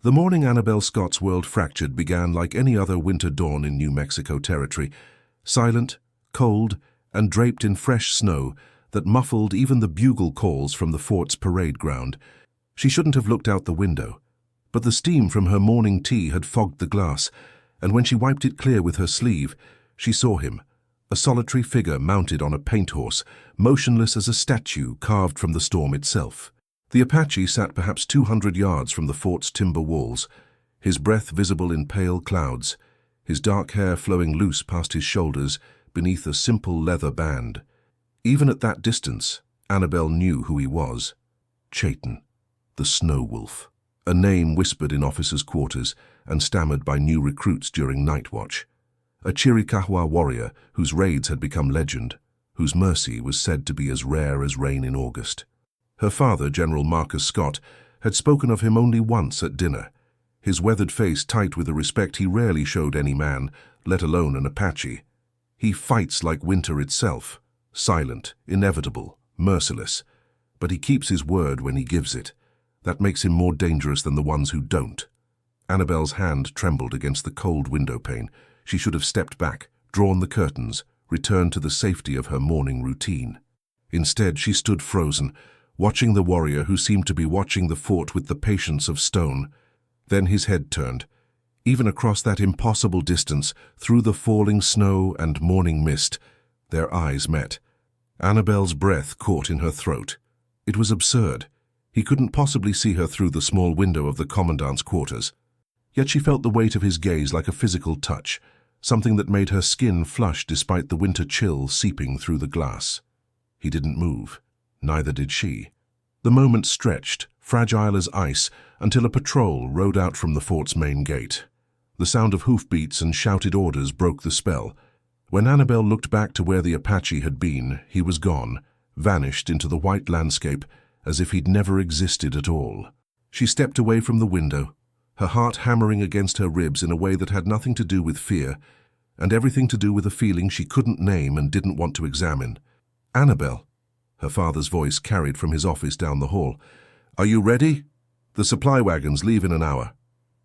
The morning Annabelle Scott's world fractured began like any other winter dawn in New Mexico territory, silent, cold, and draped in fresh snow that muffled even the bugle calls from the fort's parade ground. She shouldn't have looked out the window, but the steam from her morning tea had fogged the glass, and when she wiped it clear with her sleeve, she saw him, a solitary figure mounted on a paint horse, motionless as a statue carved from the storm itself. The Apache sat perhaps 200 yards from the fort's timber walls, his breath visible in pale clouds, his dark hair flowing loose past his shoulders beneath a simple leather band. Even at that distance, Annabelle knew who he was. Chayton, the Snow Wolf, a name whispered in officers' quarters and stammered by new recruits during night watch. A Chiricahua warrior whose raids had become legend, whose mercy was said to be as rare as rain in August. Her father, General Marcus Scott, had spoken of him only once at dinner, his weathered face tight with a respect he rarely showed any man, let alone an Apache. He fights like winter itself, silent, inevitable, merciless, but he keeps his word when he gives it. That makes him more dangerous than the ones who don't. Annabelle's hand trembled against the cold window pane. She should have stepped back, drawn the curtains, returned to the safety of her morning routine. Instead, she stood frozen, watching the warrior who seemed to be watching the fort with the patience of stone. Then his head turned. Even across that impossible distance, through the falling snow and morning mist, their eyes met. Annabelle's breath caught in her throat. It was absurd. He couldn't possibly see her through the small window of the commandant's quarters. Yet she felt the weight of his gaze like a physical touch, something that made her skin flush despite the winter chill seeping through the glass. He didn't move. Neither did she. The moment stretched, fragile as ice, until a patrol rode out from the fort's main gate. The sound of hoofbeats and shouted orders broke the spell. When Annabelle looked back to where the Apache had been, he was gone, vanished into the white landscape, as if he'd never existed at all. She stepped away from the window, her heart hammering against her ribs in a way that had nothing to do with fear, and everything to do with a feeling she couldn't name and didn't want to examine. "Annabelle," her father's voice carried from his office down the hall. "Are you ready? The supply wagons leave in an hour."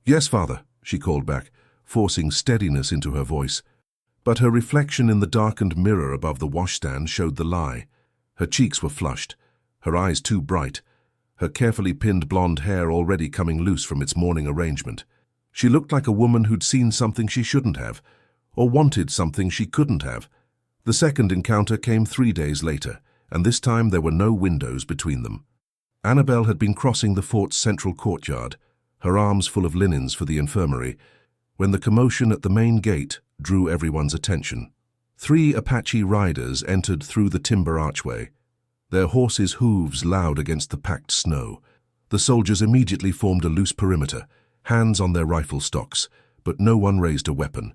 "Yes, father," she called back, forcing steadiness into her voice. But her reflection in the darkened mirror above the washstand showed the lie. Her cheeks were flushed, her eyes too bright, her carefully pinned blonde hair already coming loose from its morning arrangement. She looked like a woman who'd seen something she shouldn't have, or wanted something she couldn't have. The second encounter came 3 days later, and this time there were no windows between them. Annabelle had been crossing the fort's central courtyard, her arms full of linens for the infirmary, when the commotion at the main gate drew everyone's attention. 3 Apache riders entered through the timber archway, their horses' hooves loud against the packed snow. The soldiers immediately formed a loose perimeter, hands on their rifle stocks, but no one raised a weapon.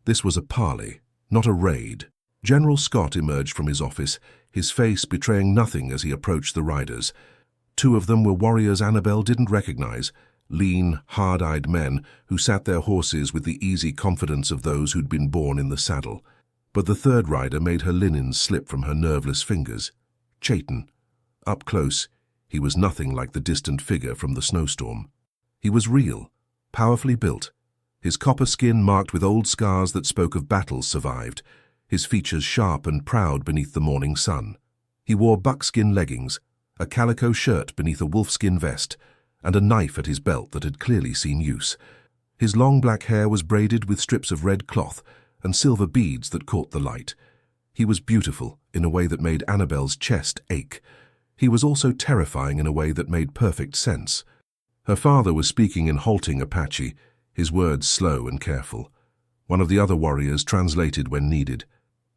This was a parley, not a raid. General Scott emerged from his office, his face betraying nothing as he approached the riders. 2 of them were warriors Annabelle didn't recognize, lean, hard-eyed men who sat their horses with the easy confidence of those who'd been born in the saddle. But the third rider made her linens slip from her nerveless fingers. Chayton. Up close, he was nothing like the distant figure from the snowstorm. He was real, powerfully built, his copper skin marked with old scars that spoke of battles survived, his features sharp and proud beneath the morning sun. He wore buckskin leggings, a calico shirt beneath a wolfskin vest, and a knife at his belt that had clearly seen use. His long black hair was braided with strips of red cloth and silver beads that caught the light. He was beautiful in a way that made Annabelle's chest ache. He was also terrifying in a way that made perfect sense. Her father was speaking in halting Apache, his words slow and careful. One of the other warriors translated when needed.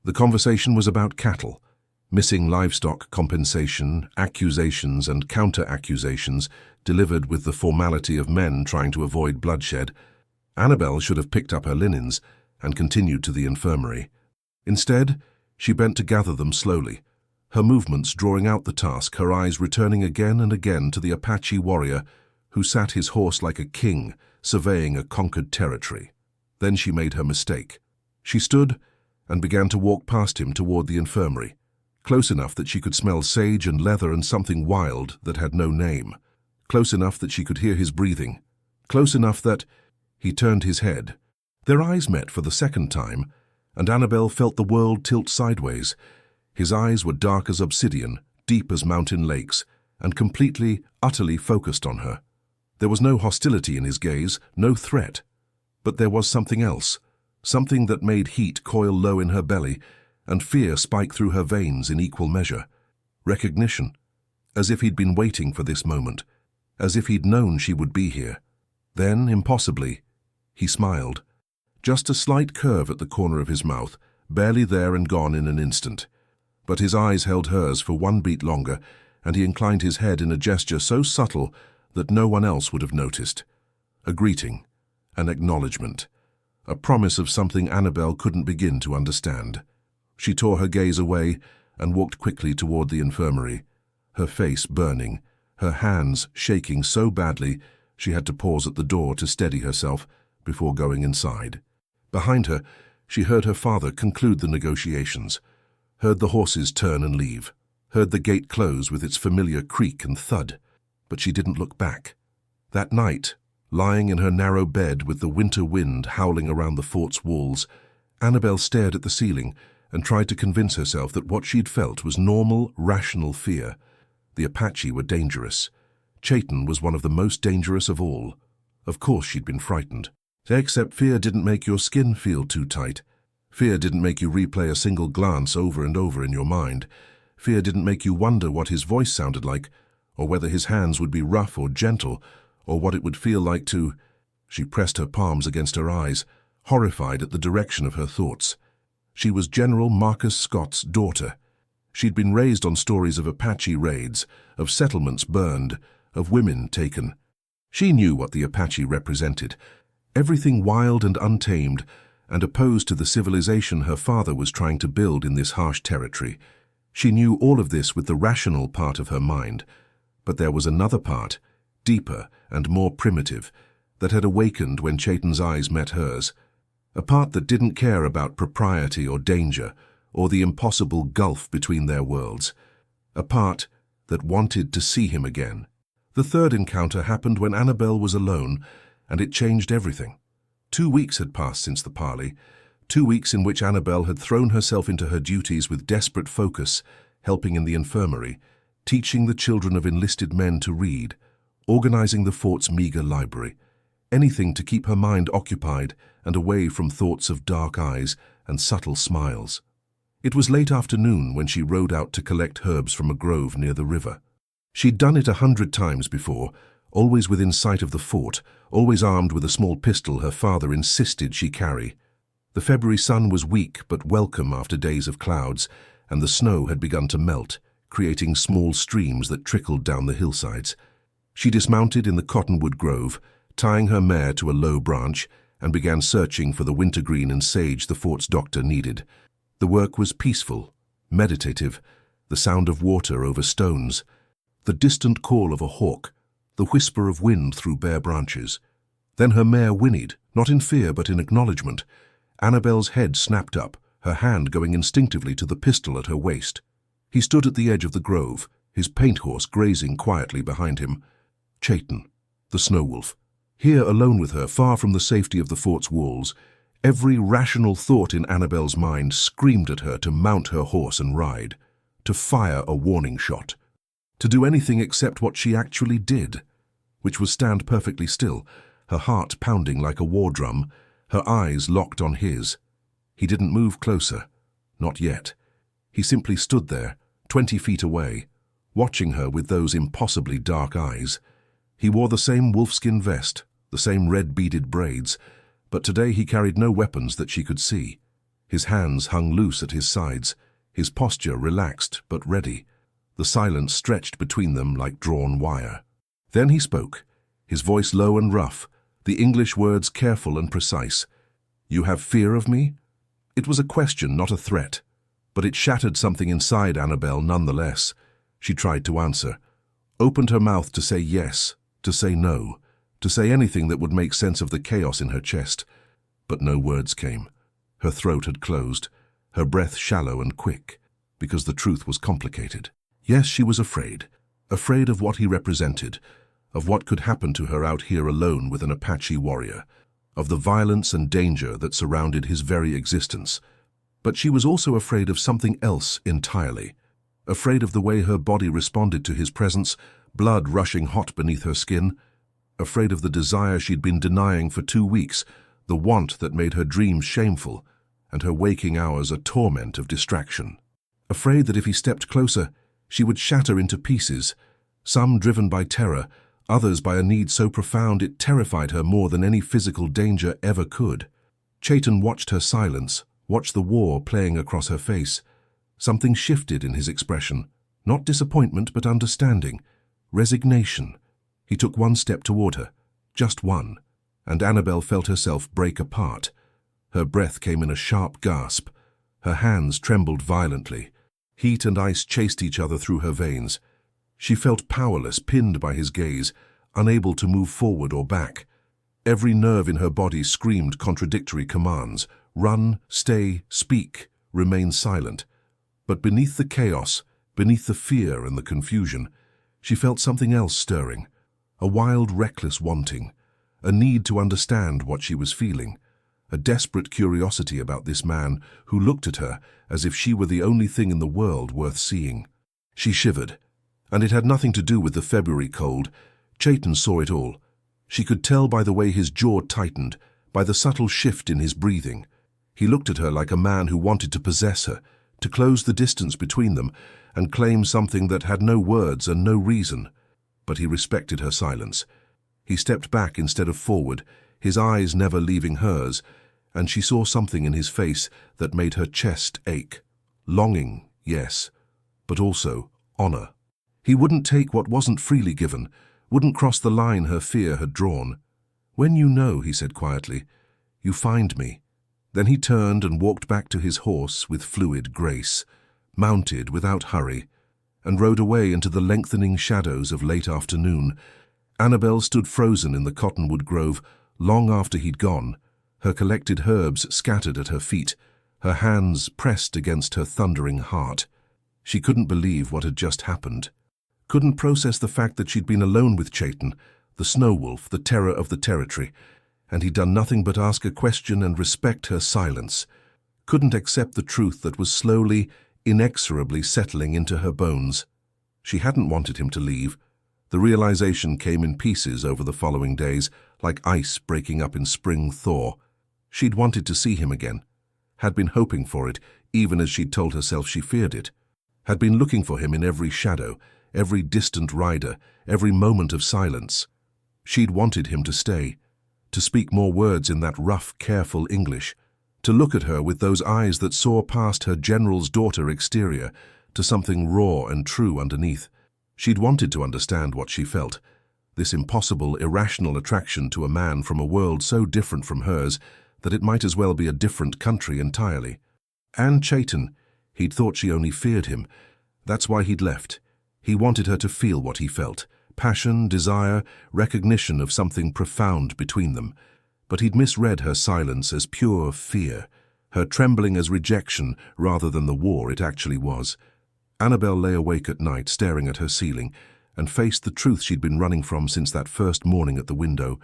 The conversation was about cattle, missing livestock compensation, accusations and counter-accusations delivered with the formality of men trying to avoid bloodshed. Annabelle should have picked up her linens and continued to the infirmary. Instead, she bent to gather them slowly, her movements drawing out the task, her eyes returning again and again to the Apache warrior who sat his horse like a king, surveying a conquered territory. Then she made her mistake. She stood and began to walk past him toward the infirmary, close enough that she could smell sage and leather and something wild that had no name, close enough that she could hear his breathing, Close enough that he turned his head. Their eyes met for the second time, and Annabelle felt the world tilt sideways. His eyes were dark as obsidian, deep as mountain lakes, and completely, utterly focused on her. There was no hostility in his gaze, no threat. But there was something else, something that made heat coil low in her belly and fear spike through her veins in equal measure. Recognition, as if he'd been waiting for this moment, as if he'd known she would be here. Then, impossibly, he smiled. Just a slight curve at the corner of his mouth, barely there and gone in an instant. But his eyes held hers for one beat longer, and he inclined his head in a gesture so subtle that no one else would have noticed. A greeting, an acknowledgement, a promise of something Annabelle couldn't begin to understand. She tore her gaze away and walked quickly toward the infirmary, her face burning, her hands shaking so badly she had to pause at the door to steady herself before going inside. Behind her, she heard her father conclude the negotiations, heard the horses turn and leave, heard the gate close with its familiar creak and thud, but she didn't look back. That night, lying in her narrow bed with the winter wind howling around the fort's walls, Annabelle stared at the ceiling and tried to convince herself that what she'd felt was normal, rational fear. The Apache were dangerous. Chayton was one of the most dangerous of all. Of course she'd been frightened. Except fear didn't make your skin feel too tight. Fear didn't make you replay a single glance over and over in your mind. Fear didn't make you wonder what his voice sounded like, or whether his hands would be rough or gentle, or what it would feel like to... She pressed her palms against her eyes, horrified at the direction of her thoughts. She was General Marcus Scott's daughter. She'd been raised on stories of Apache raids, of settlements burned, of women taken. She knew what the Apache represented. Everything wild and untamed, and opposed to the civilization her father was trying to build in this harsh territory. She knew all of this with the rational part of her mind, but there was another part, deeper and more primitive, that had awakened when Chayton's eyes met hers. A part that didn't care about propriety or danger, or the impossible gulf between their worlds. A part that wanted to see him again. The third encounter happened when Annabelle was alone, and it changed everything. 2 weeks had passed since the parley, 2 weeks in which Annabelle had thrown herself into her duties with desperate focus, helping in the infirmary, teaching the children of enlisted men to read, organizing the fort's meager library, anything to keep her mind occupied and away from thoughts of dark eyes and subtle smiles. It was late afternoon when she rode out to collect herbs from a grove near the river. She'd done it 100 times before, always within sight of the fort, always armed with a small pistol her father insisted she carry. The February sun was weak but welcome after days of clouds, and the snow had begun to melt, creating small streams that trickled down the hillsides. She dismounted in the cottonwood grove, tying her mare to a low branch, and began searching for the wintergreen and sage the fort's doctor needed. The work was peaceful, meditative, the sound of water over stones, the distant call of a hawk, the whisper of wind through bare branches. Then her mare whinnied, not in fear but in acknowledgement. Annabelle's head snapped up, her hand going instinctively to the pistol at her waist. He stood at the edge of the grove, his paint horse grazing quietly behind him. Chayton, the snow wolf. Here alone with her, far from the safety of the fort's walls, every rational thought in Annabelle's mind screamed at her to mount her horse and ride, to fire a warning shot, to do anything except what she actually did, which was stand perfectly still, her heart pounding like a war drum, her eyes locked on his. He didn't move closer, not yet. He simply stood there, 20 feet away, watching her with those impossibly dark eyes. He wore the same wolfskin vest, the same red beaded braids, but today he carried no weapons that she could see. His hands hung loose at his sides, his posture relaxed but ready. The silence stretched between them like drawn wire. Then he spoke, his voice low and rough, the English words careful and precise. "You have fear of me?" It was a question, not a threat, but it shattered something inside Annabelle nonetheless. She tried to answer, opened her mouth to say yes, to say no, to say anything that would make sense of the chaos in her chest, but no words came. Her throat had closed, her breath shallow and quick, because the truth was complicated. Yes, she was afraid of what he represented, of what could happen to her out here alone with an Apache warrior, of the violence and danger that surrounded his very existence. But she was also afraid of something else entirely, afraid of the way her body responded to his presence, blood rushing hot beneath her skin, afraid of the desire she'd been denying for 2 weeks, the want that made her dreams shameful, and her waking hours a torment of distraction. Afraid that if he stepped closer, she would shatter into pieces, some driven by terror, others by a need so profound it terrified her more than any physical danger ever could. Chayton watched her silence, watched the war playing across her face. Something shifted in his expression, not disappointment but understanding, resignation. He took one step toward her, just one, and Annabelle felt herself break apart. Her breath came in a sharp gasp. Her hands trembled violently. Heat and ice chased each other through her veins. She felt powerless, pinned by his gaze, unable to move forward or back. Every nerve in her body screamed contradictory commands: run, stay, speak, remain silent. But beneath the chaos, beneath the fear and the confusion, she felt something else stirring, a wild, reckless wanting, a need to understand what she was feeling, a desperate curiosity about this man who looked at her as if she were the only thing in the world worth seeing. She shivered, and it had nothing to do with the February cold. Chayton saw it all. She could tell by the way his jaw tightened, by the subtle shift in his breathing. He looked at her like a man who wanted to possess her, to close the distance between them and claim something that had no words and no reason. But he respected her silence. He stepped back instead of forward, his eyes never leaving hers, and she saw something in his face that made her chest ache. Longing, yes, but also honor. He wouldn't take what wasn't freely given, wouldn't cross the line her fear had drawn. "When you know," he said quietly, "you find me." Then he turned and walked back to his horse with fluid grace, mounted without hurry, and rode away into the lengthening shadows of late afternoon. Annabelle stood frozen in the cottonwood grove long after he'd gone, her collected herbs scattered at her feet, her hands pressed against her thundering heart. She couldn't believe what had just happened. Couldn't process the fact that she'd been alone with Chayton, the snow wolf, the terror of the territory, and he'd done nothing but ask a question and respect her silence. Couldn't accept the truth that was slowly, inexorably settling into her bones. She hadn't wanted him to leave. The realization came in pieces over the following days, like ice breaking up in spring thaw. She'd wanted to see him again, had been hoping for it, even as she'd told herself she feared it, had been looking for him in every shadow, every distant rider, every moment of silence. She'd wanted him to stay, to speak more words in that rough, careful English, to look at her with those eyes that saw past her general's daughter exterior to something raw and true underneath. She'd wanted to understand what she felt, this impossible, irrational attraction to a man from a world so different from hers that it might as well be a different country entirely. And Chayton, he'd thought she only feared him. That's why he'd left. He wanted her to feel what he felt, passion, desire, recognition of something profound between them. But he'd misread her silence as pure fear, her trembling as rejection rather than the war it actually was. Annabelle lay awake at night, staring at her ceiling, and faced the truth she'd been running from since that first morning at the window.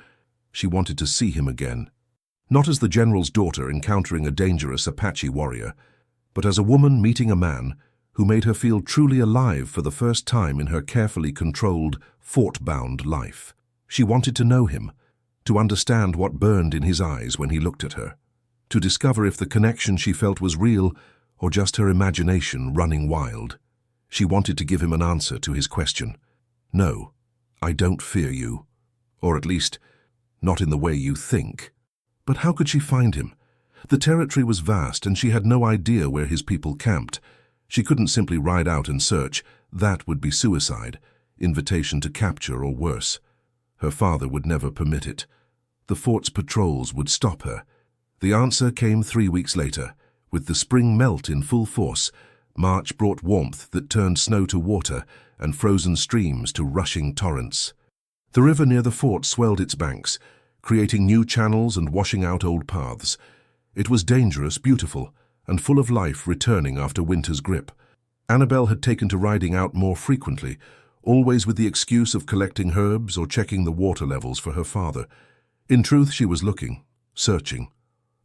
She wanted to see him again. Not as the general's daughter encountering a dangerous Apache warrior, but as a woman meeting a man who made her feel truly alive for the first time in her carefully controlled, fort-bound life. She wanted to know him, to understand what burned in his eyes when he looked at her, to discover if the connection she felt was real or just her imagination running wild. She wanted to give him an answer to his question. "No, I don't fear you. Or at least, not in the way you think." But how could she find him? The territory was vast and she had no idea where his people camped. She couldn't simply ride out and search. That would be suicide, invitation to capture or worse. Her father would never permit it. The fort's patrols would stop her. The answer came 3 weeks later. With the spring melt in full force, March brought warmth that turned snow to water and frozen streams to rushing torrents. The river near the fort swelled its banks, creating new channels and washing out old paths. It was dangerous, beautiful, and full of life returning after winter's grip. Annabelle had taken to riding out more frequently, always with the excuse of collecting herbs or checking the water levels for her father. In truth, she was looking, searching,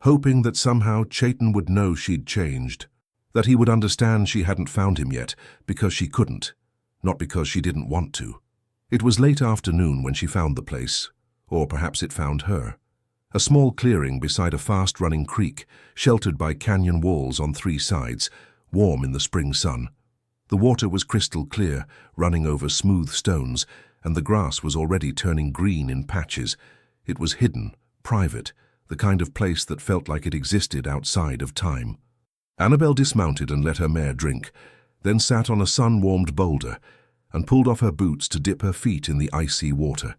hoping that somehow Chayton would know she'd changed, that he would understand she hadn't found him yet because she couldn't, not because she didn't want to. It was late afternoon when she found the place, or perhaps it found her. A small clearing beside a fast-running creek, sheltered by canyon walls on 3 sides, warm in the spring sun. The water was crystal clear, running over smooth stones, and the grass was already turning green in patches. It was hidden, private, the kind of place that felt like it existed outside of time. Annabelle dismounted and let her mare drink, then sat on a sun-warmed boulder and pulled off her boots to dip her feet in the icy water.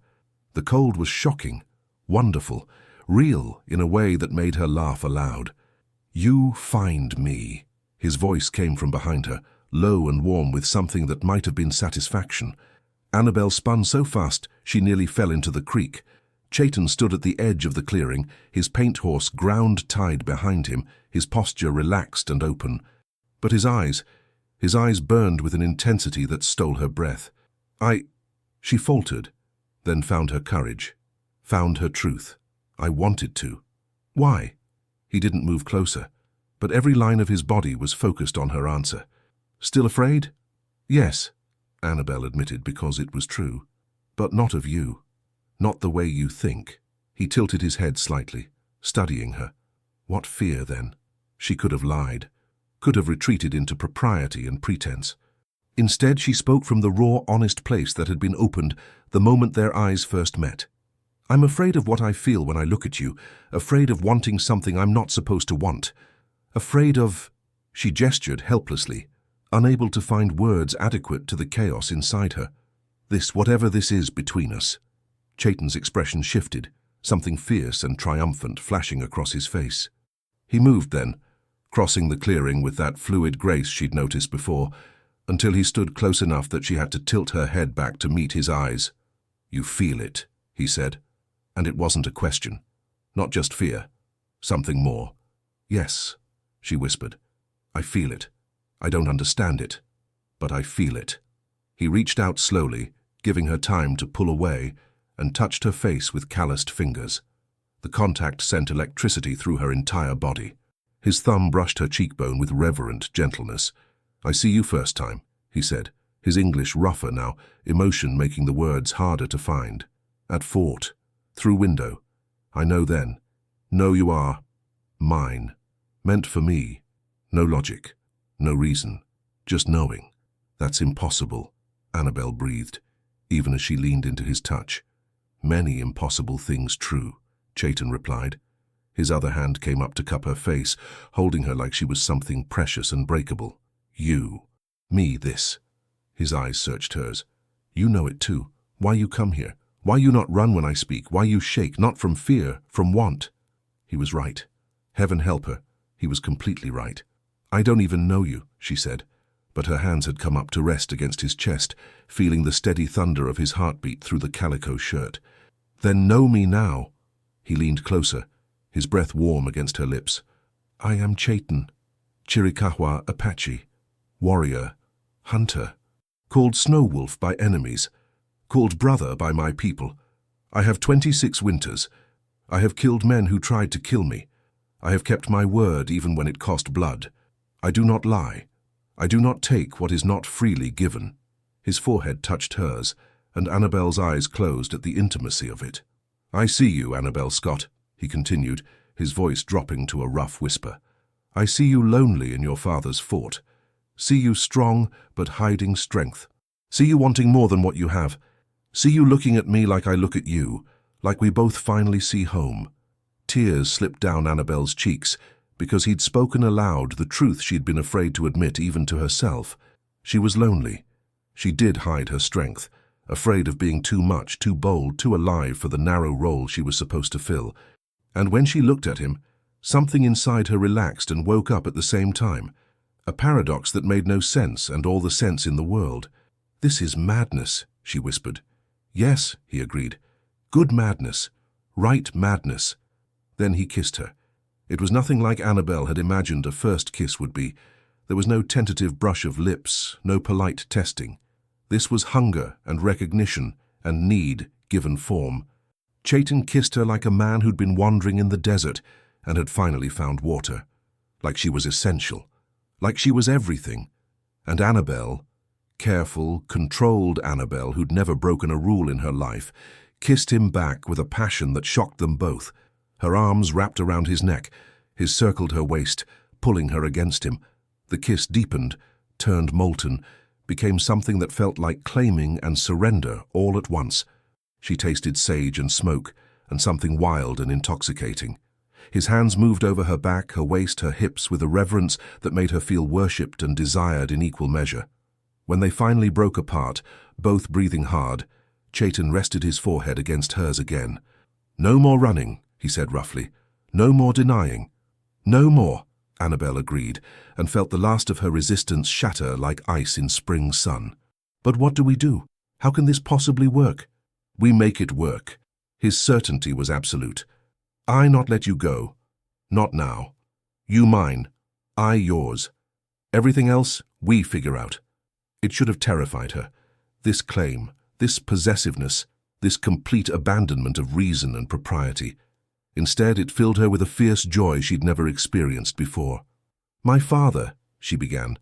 The cold was shocking, wonderful, real in a way that made her laugh aloud. "You find me." His voice came from behind her, low and warm with something that might have been satisfaction. Annabelle spun so fast she nearly fell into the creek. Chayton stood at the edge of the clearing, his paint horse ground-tied behind him, his posture relaxed and open. But his eyes burned with an intensity that stole her breath. She faltered, then found her courage, found her truth. "I wanted to." "Why?" He didn't move closer, but every line of his body was focused on her answer. "Still afraid?" "Yes," Annabelle admitted, because it was true. "But not of you. Not the way you think." He tilted his head slightly, studying her. What fear, then? She could have lied, could have retreated into propriety and pretense. Instead, she spoke from the raw, honest place that had been opened the moment their eyes first met. "I'm afraid of what I feel when I look at you, afraid of wanting something I'm not supposed to want. Afraid of—" She gestured helplessly, unable to find words adequate to the chaos inside her. Whatever this is between us." Chayton's expression shifted, something fierce and triumphant flashing across his face. He moved then, crossing the clearing with that fluid grace she'd noticed before, until he stood close enough that she had to tilt her head back to meet his eyes. "You feel it," he said, and it wasn't a question. Not just fear, something more. "Yes," she whispered. "I feel it. I don't understand it, but I feel it." He reached out slowly, giving her time to pull away, and touched her face with calloused fingers. The contact sent electricity through her entire body. His thumb brushed her cheekbone with reverent gentleness. "I see you first time," he said, his English rougher now, emotion making the words harder to find. "At fort, through window. I know then. Know you are mine. Meant for me. No logic, no reason, just knowing." "That's impossible," Annabelle breathed, even as she leaned into his touch. "Many impossible things true," Chayton replied. His other hand came up to cup her face, holding her like she was something precious and breakable. "You. Me this." His eyes searched hers. "You know it too. Why you come here? Why you not run when I speak? Why you shake, not from fear, from want?" He was right. Heaven help her. He was completely right. "I don't even know you," she said, but her hands had come up to rest against his chest, feeling the steady thunder of his heartbeat through the calico shirt. "Then know me now." He leaned closer, his breath warm against her lips. "I am Chayton, Chiricahua Apache, warrior, hunter, called Snow Wolf by enemies, called brother by my people. I have 26 winters. I have killed men who tried to kill me. I have kept my word even when it cost blood. I do not lie. I do not take what is not freely given." His forehead touched hers, and Annabelle's eyes closed at the intimacy of it. "I see you, Annabelle Scott," he continued, his voice dropping to a rough whisper. "I see you lonely in your father's fort. See you strong but hiding strength. See you wanting more than what you have. See you looking at me like I look at you, like we both finally see home." Tears slipped down Annabelle's cheeks, because he'd spoken aloud the truth she'd been afraid to admit even to herself. She was lonely. She did hide her strength, afraid of being too much, too bold, too alive for the narrow role she was supposed to fill. And when she looked at him, something inside her relaxed and woke up at the same time, a paradox that made no sense and all the sense in the world. "This is madness," she whispered. "Yes," he agreed. "Good madness. Right madness." Then he kissed her. It was nothing like Annabelle had imagined a first kiss would be. There was no tentative brush of lips, no polite testing. This was hunger and recognition and need given form. Chayton kissed her like a man who'd been wandering in the desert and had finally found water. Like she was essential. Like she was everything. And Annabelle, careful, controlled Annabelle who'd never broken a rule in her life, kissed him back with a passion that shocked them both. Her arms wrapped around his neck, his circled her waist, pulling her against him. The kiss deepened, turned molten, became something that felt like claiming and surrender all at once. She tasted sage and smoke, and something wild and intoxicating. His hands moved over her back, her waist, her hips with a reverence that made her feel worshipped and desired in equal measure. When they finally broke apart, both breathing hard, Chayton rested his forehead against hers again. "No more running," he said roughly. "No more denying." "No more," Annabelle agreed, and felt the last of her resistance shatter like ice in spring sun. "But what do we do? How can this possibly work?" "We make it work." His certainty was absolute. "I not let you go. Not now. You mine. I yours. Everything else, we figure out." It should have terrified her. This claim, this possessiveness, this complete abandonment of reason and propriety. Instead, it filled her with a fierce joy she'd never experienced before. "My father," she began.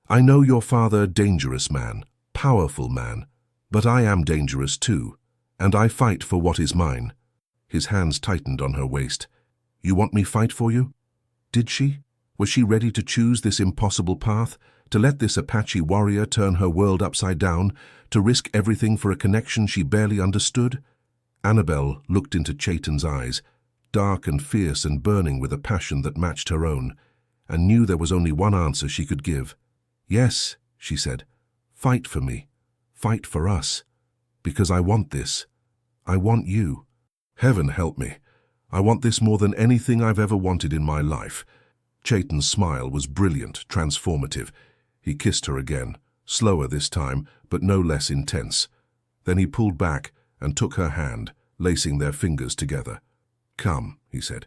"I know your father, dangerous man, powerful man, but I am dangerous too, and I fight for what is mine." His hands tightened on her waist. "You want me fight for you?" Did she? Was she ready to choose this impossible path? To let this Apache warrior turn her world upside down? To risk everything for a connection she barely understood? Annabelle looked into Chayton's eyes, dark and fierce and burning with a passion that matched her own, and knew there was only one answer she could give. "Yes," she said. "Fight for me. Fight for us. Because I want this. I want you. Heaven help me. I want this more than anything I've ever wanted in my life." Chayton's smile was brilliant, transformative. He kissed her again, slower this time, but no less intense. Then he pulled back and took her hand, lacing their fingers together. "Come," he said.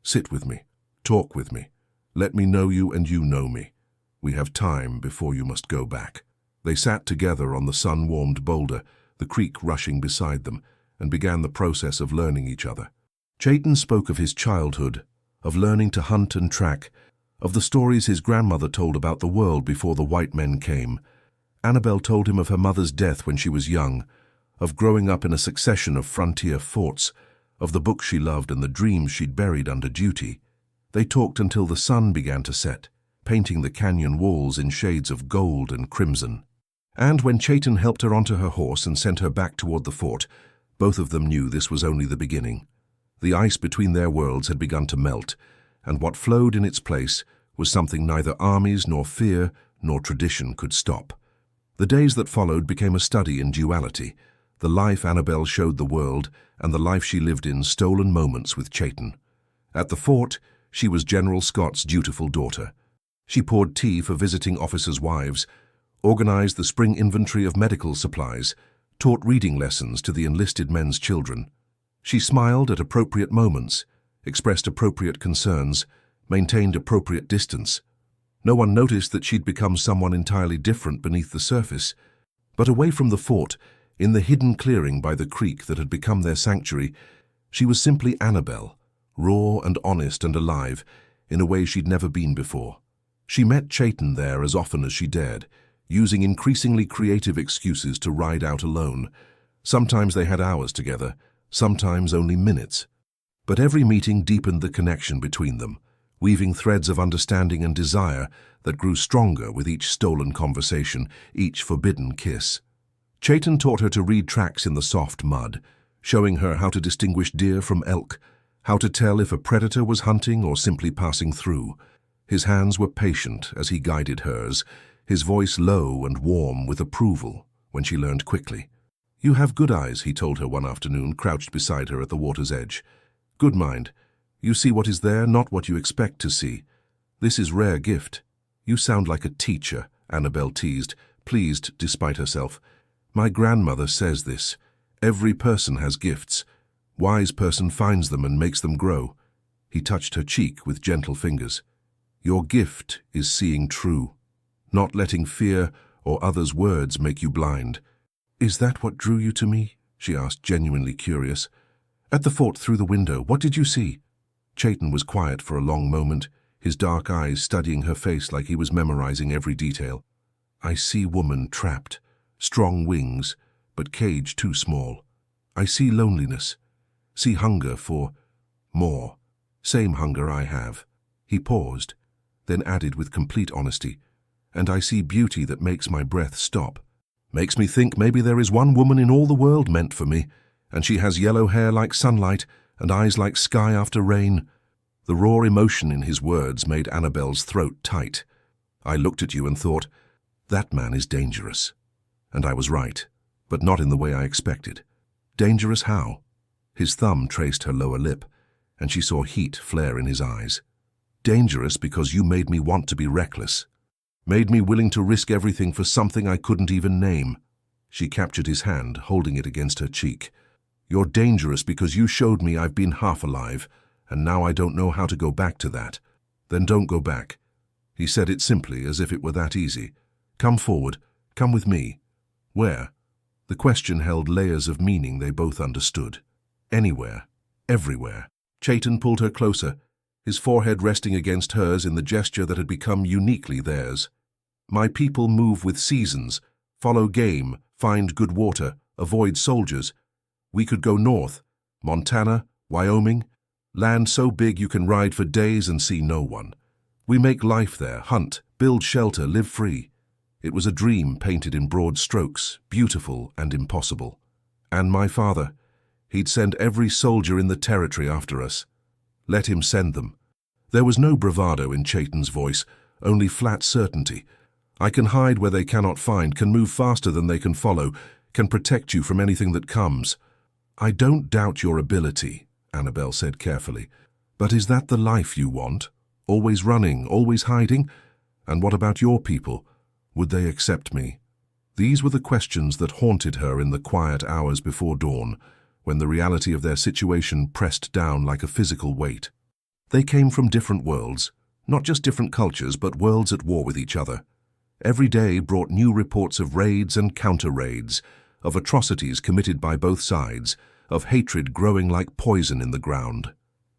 "Sit with me. Talk with me. Let me know you and you know me. We have time before you must go back." They sat together on the sun-warmed boulder, the creek rushing beside them, and began the process of learning each other. Chayton spoke of his childhood, of learning to hunt and track, of the stories his grandmother told about the world before the white men came. Annabelle told him of her mother's death when she was young, of growing up in a succession of frontier forts, of the books she loved and the dreams she'd buried under duty. They talked until the sun began to set, painting the canyon walls in shades of gold and crimson. And when Chayton helped her onto her horse and sent her back toward the fort, both of them knew this was only the beginning. The ice between their worlds had begun to melt, and what flowed in its place was something neither armies nor fear nor tradition could stop. The days that followed became a study in duality, the life Annabelle showed the world and the life she lived in stolen moments with Chayton. At the fort, she was General Scott's dutiful daughter. She poured tea for visiting officers' wives, organized the spring inventory of medical supplies, taught reading lessons to the enlisted men's children. She smiled at appropriate moments, expressed appropriate concerns, maintained appropriate distance. No one noticed that she'd become someone entirely different beneath the surface. But away from the fort, in the hidden clearing by the creek that had become their sanctuary, she was simply Annabelle, raw and honest and alive, in a way she'd never been before. She met Chayton there as often as she dared, using increasingly creative excuses to ride out alone. Sometimes they had hours together, sometimes only minutes. But every meeting deepened the connection between them, weaving threads of understanding and desire that grew stronger with each stolen conversation, each forbidden kiss. Chayton taught her to read tracks in the soft mud, showing her how to distinguish deer from elk, how to tell if a predator was hunting or simply passing through. His hands were patient as he guided hers, his voice low and warm with approval when she learned quickly. "You have good eyes," he told her one afternoon, crouched beside her at the water's edge. "Good mind. You see what is there, not what you expect to see. This is rare gift." "You sound like a teacher," Annabelle teased, pleased despite herself. "My grandmother says this. Every person has gifts. Wise person finds them and makes them grow." He touched her cheek with gentle fingers. "Your gift is seeing true, not letting fear or others' words make you blind. Is that what drew you to me? She asked, genuinely curious. At the fort through the window, what did you see? Chayton was quiet for a long moment, his dark eyes studying her face like he was memorizing every detail. I see woman trapped, strong wings, but cage too small. I see loneliness, see hunger for more, same hunger I have. He paused, then added with complete honesty, and I see beauty that makes my breath stop. Makes me think maybe there is one woman in all the world meant for me, and she has yellow hair like sunlight and eyes like sky after rain. The raw emotion in his words made Annabelle's throat tight. I looked at you and thought, that man is dangerous. And I was right, but not in the way I expected. Dangerous how? His thumb traced her lower lip, and she saw heat flare in his eyes. Dangerous because you made me want to be reckless. Made me willing to risk everything for something I couldn't even name. She captured his hand, holding it against her cheek. You're dangerous because you showed me I've been half alive, and now I don't know how to go back to that. Then don't go back. He said it simply, as if it were that easy. Come forward. Come with me. Where? The question held layers of meaning they both understood. Anywhere. Everywhere. Chayton pulled her closer, his forehead resting against hers in the gesture that had become uniquely theirs. My people move with seasons, follow game, find good water, avoid soldiers. We could go north, Montana, Wyoming, land so big you can ride for days and see no one. We make life there, hunt, build shelter, live free. It was a dream painted in broad strokes, beautiful and impossible. And my father, he'd send every soldier in the territory after us. Let him send them. There was no bravado in Chayton's voice, only flat certainty. I can hide where they cannot find, can move faster than they can follow, can protect you from anything that comes. I don't doubt your ability, Annabelle said carefully. But is that the life you want? Always running, always hiding? And what about your people? Would they accept me? These were the questions that haunted her in the quiet hours before dawn, when the reality of their situation pressed down like a physical weight. They came from different worlds, not just different cultures, but worlds at war with each other. Every day brought new reports of raids and counter-raids, of atrocities committed by both sides, of hatred growing like poison in the ground.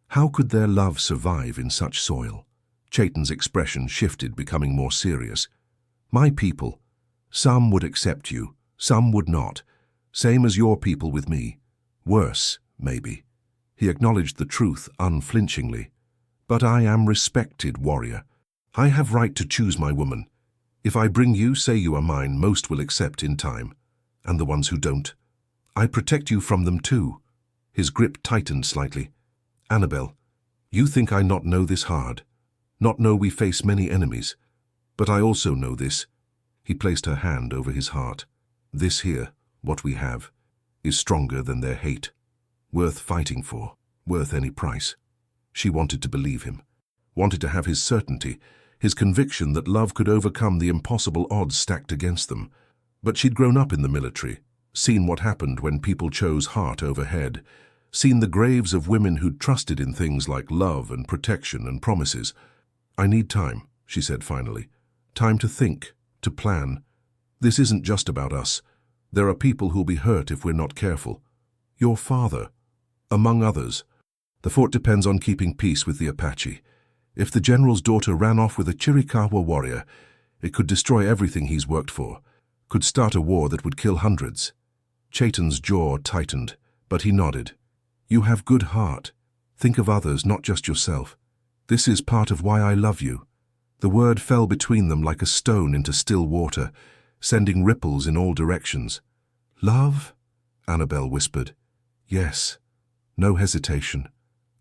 How could their love survive in such soil? Chayton's expression shifted, becoming more serious. My people. Some would accept you, some would not. Same as your people with me. Worse, maybe. He acknowledged the truth unflinchingly. But I am respected, warrior. I have right to choose my woman. If I bring you, say you are mine, most will accept in time. And the ones who don't. I protect you from them too. His grip tightened slightly. Annabelle, you think I not know this hard. Not know we face many enemies. But I also know this. He placed her hand over his heart. This here, what we have, is stronger than their hate. Worth fighting for, worth any price. She wanted to believe him. Wanted to have his certainty, his conviction that love could overcome the impossible odds stacked against them. But she'd grown up in the military, seen what happened when people chose heart over head, seen the graves of women who'd trusted in things like love and protection and promises. I need time, she said finally. Time to think, to plan. This isn't just about us. There are people who'll be hurt if we're not careful. Your father, among others. The fort depends on keeping peace with the Apache. If the general's daughter ran off with a Chiricahua warrior, it could destroy everything he's worked for, could start a war that would kill hundreds. Chayton's jaw tightened, but he nodded. You have good heart. Think of others, not just yourself. This is part of why I love you. The word fell between them like a stone into still water, sending ripples in all directions. Love? Annabelle whispered. Yes. No hesitation.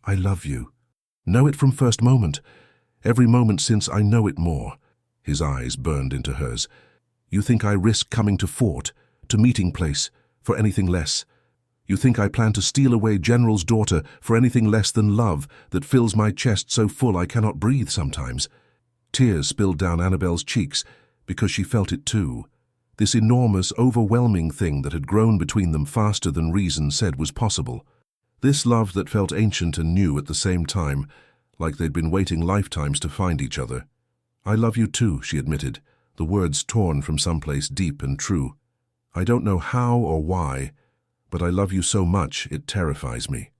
I love you. Know it from first moment. Every moment since I know it more. His eyes burned into hers. You think I risk coming to fort, to meeting place, for anything less? You think I plan to steal away General's daughter for anything less than love that fills my chest so full I cannot breathe sometimes? Tears spilled down Annabelle's cheeks because she felt it too. This enormous, overwhelming thing that had grown between them faster than reason said was possible. This love that felt ancient and new at the same time, like they'd been waiting lifetimes to find each other. I love you too, she admitted, the words torn from someplace deep and true. "I don't know how or why, but I love you so much it terrifies me."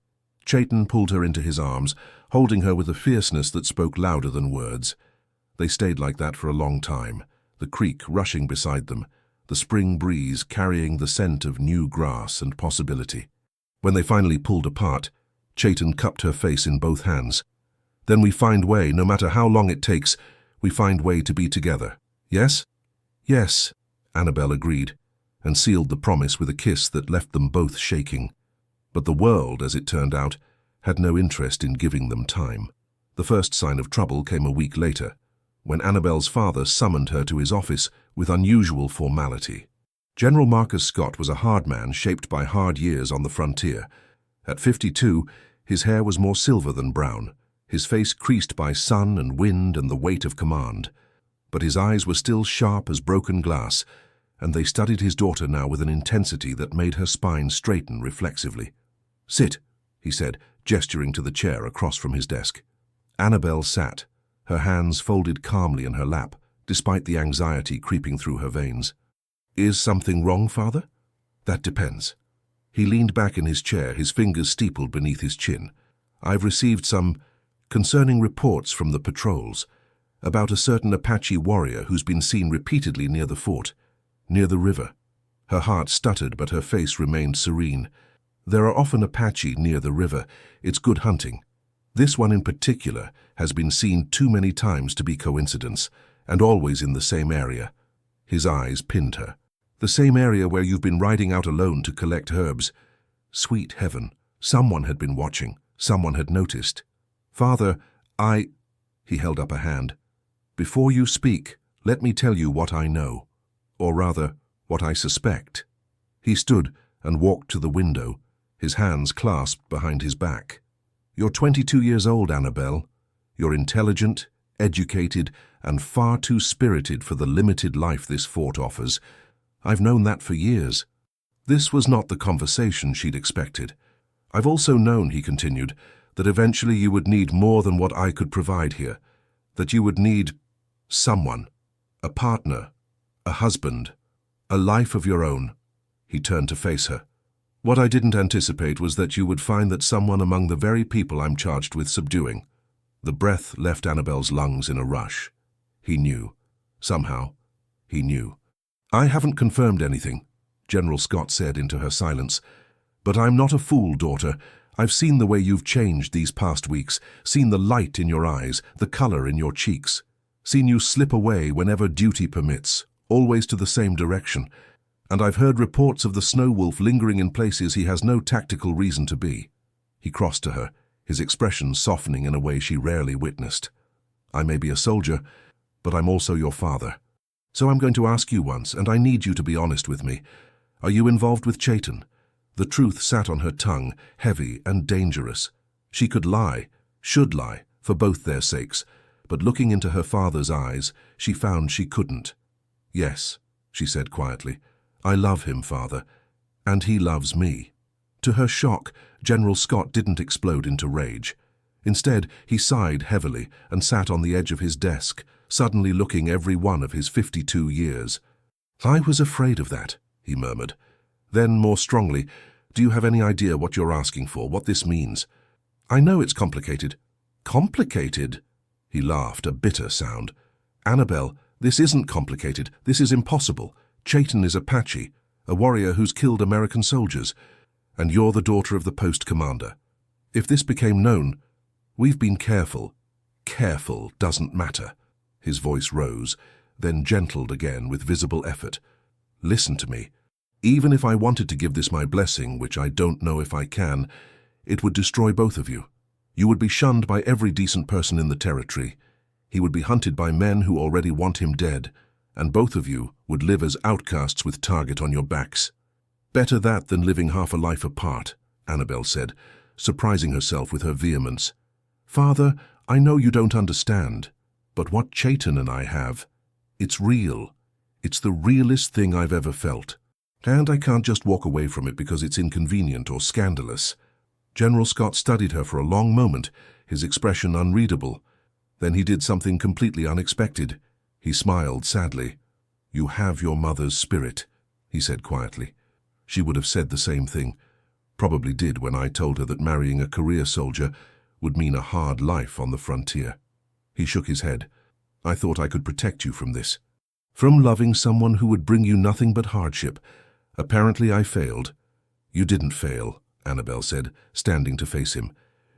Chayton pulled her into his arms, holding her with a fierceness that spoke louder than words. They stayed like that for a long time, the creek rushing beside them, the spring breeze carrying the scent of new grass and possibility. When they finally pulled apart, Chayton cupped her face in both hands. "Then we find way, no matter how long it takes, we find way to be together. Yes?" "Yes," Annabelle agreed, and sealed the promise with a kiss that left them both shaking. But the world, as it turned out, had no interest in giving them time. The first sign of trouble came a week later, when Annabelle's father summoned her to his office with unusual formality. General Marcus Scott was a hard man shaped by hard years on the frontier. At 52, his hair was more silver than brown, his face creased by sun and wind and the weight of command. But his eyes were still sharp as broken glass, and they studied his daughter now with an intensity that made her spine straighten reflexively. "Sit," he said, gesturing to the chair across from his desk. Annabelle sat, her hands folded calmly in her lap, despite the anxiety creeping through her veins. "Is something wrong, Father?" "That depends." He leaned back in his chair, his fingers steepled beneath his chin. "I've received some concerning reports from the patrols about a certain Apache warrior who's been seen repeatedly near the fort, near the river." Her heart stuttered, but her face remained serene. "There are often Apache near the river. It's good hunting. This one in particular has been seen too many times to be coincidence, and always in the same area." His eyes pinned her. "The same area where you've been riding out alone to collect herbs." Sweet heaven, someone had been watching, someone had noticed. "Father, He held up a hand. "Before you speak, let me tell you what I know. Or rather, what I suspect." He stood and walked to the window, his hands clasped behind his back. "You're 22 years old, Annabelle. You're intelligent, educated, and far too spirited for the limited life this fort offers. I've known that for years." This was not the conversation she'd expected. "I've also known," he continued, "that eventually you would need more than what I could provide here. That you would need someone, a partner, a husband, a life of your own." He turned to face her. "What I didn't anticipate was that you would find that someone among the very people I'm charged with subduing." The breath left Annabelle's lungs in a rush. He knew. Somehow, he knew. "I haven't confirmed anything," General Scott said into her silence. "But I'm not a fool, daughter. I've seen the way you've changed these past weeks, seen the light in your eyes, the color in your cheeks, seen you slip away whenever duty permits, always to the same direction. And I've heard reports of the snow wolf lingering in places he has no tactical reason to be." He crossed to her, his expression softening in a way she rarely witnessed. "I may be a soldier, but I'm also your father. So I'm going to ask you once, and I need you to be honest with me. Are you involved with Chayton?" The truth sat on her tongue, heavy and dangerous. She could lie, should lie, for both their sakes, but looking into her father's eyes, she found she couldn't. "Yes," she said quietly. "I love him, Father, and he loves me." To her shock, General Scott didn't explode into rage. Instead, he sighed heavily and sat on the edge of his desk, suddenly looking every one of his 52 years. "I was afraid of that," he murmured. Then, more strongly, "Do you have any idea what you're asking for, what this means?" "I know it's complicated." "Complicated?" He laughed, a bitter sound. "Annabelle, this isn't complicated. This is impossible. Chayton is Apache, a warrior who's killed American soldiers, and you're the daughter of the post commander. If this became known, we've been careful. Careful doesn't matter." His voice rose, then gentled again with visible effort. "Listen to me. Even if I wanted to give this my blessing, which I don't know if I can, it would destroy both of you. You would be shunned by every decent person in the territory. He would be hunted by men who already want him dead, and both of you would live as outcasts with target on your backs." "Better that than living half a life apart," Annabelle said, surprising herself with her vehemence. "Father, I know you don't understand, but what Chayton and I have, it's real. It's the realest thing I've ever felt. And I can't just walk away from it because it's inconvenient or scandalous." General Scott studied her for a long moment, his expression unreadable. Then he did something completely unexpected. He smiled sadly. "You have your mother's spirit," he said quietly. She would have said the same thing, probably did when I told her that marrying a career soldier would mean a hard life on the frontier. He shook his head. "I thought I could protect you from this. From loving someone who would bring you nothing but hardship. Apparently I failed." "You didn't fail," Annabelle said, standing to face him.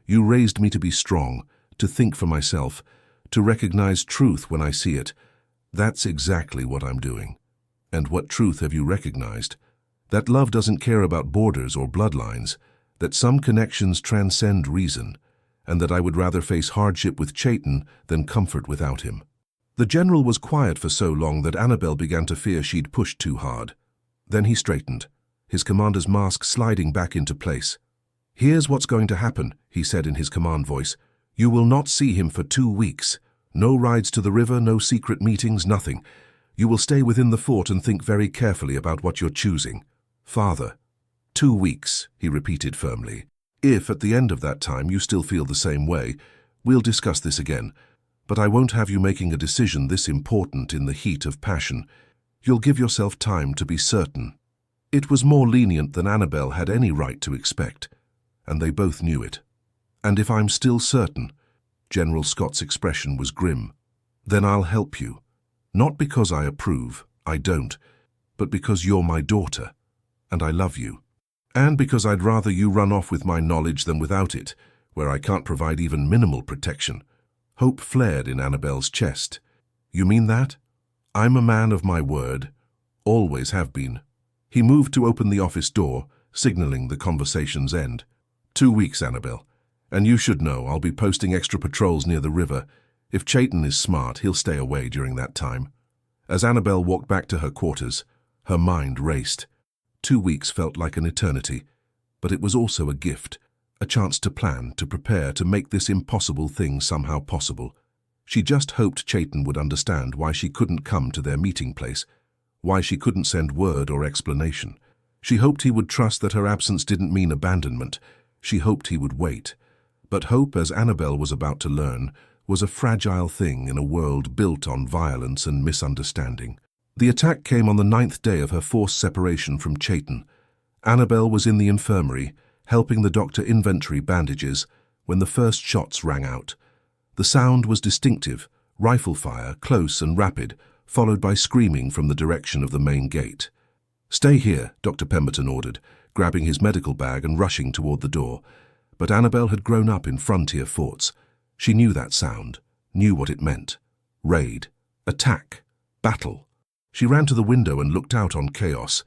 "You raised me to be strong, to think for myself, to recognize truth when I see it. That's exactly what I'm doing." "And what truth have you recognized?" "That love doesn't care about borders or bloodlines, that some connections transcend reason, and that I would rather face hardship with Chayton than comfort without him." The general was quiet for so long that Annabelle began to fear she'd pushed too hard. Then he straightened, his commander's mask sliding back into place. "Here's what's going to happen," he said in his command voice. "You will not see him for 2 weeks. No rides to the river, no secret meetings, nothing. You will stay within the fort and think very carefully about what you're choosing. Father." 2 weeks, he repeated firmly. "If at the end of that time you still feel the same way, we'll discuss this again. But I won't have you making a decision this important in the heat of passion. You'll give yourself time to be certain." It was more lenient than Annabelle had any right to expect, and they both knew it. "And if I'm still certain," General Scott's expression was grim, "then I'll help you. Not because I approve, I don't, but because you're my daughter, and I love you. And because I'd rather you run off with my knowledge than without it, where I can't provide even minimal protection." Hope flared in Annabelle's chest. "You mean that? I'm a man of my word. Always have been." He moved to open the office door, signaling the conversation's end. 2 weeks, Annabelle. And you should know I'll be posting extra patrols near the river. If Chayton is smart, he'll stay away during that time." As Annabelle walked back to her quarters, her mind raced. 2 weeks felt like an eternity, but it was also a gift, a chance to plan, to prepare, to make this impossible thing somehow possible. She just hoped Chayton would understand why she couldn't come to their meeting place, why she couldn't send word or explanation. She hoped he would trust that her absence didn't mean abandonment. She hoped he would wait. But hope, as Annabelle was about to learn, was a fragile thing in a world built on violence and misunderstanding. The attack came on the 9th day of her forced separation from Chayton. Annabelle was in the infirmary, helping the doctor inventory bandages, when the first shots rang out. The sound was distinctive, rifle fire, close and rapid, followed by screaming from the direction of the main gate. "Stay here," Dr. Pemberton ordered, grabbing his medical bag and rushing toward the door. But Annabelle had grown up in frontier forts. She knew that sound, knew what it meant. Raid, attack, battle. She ran to the window and looked out on chaos.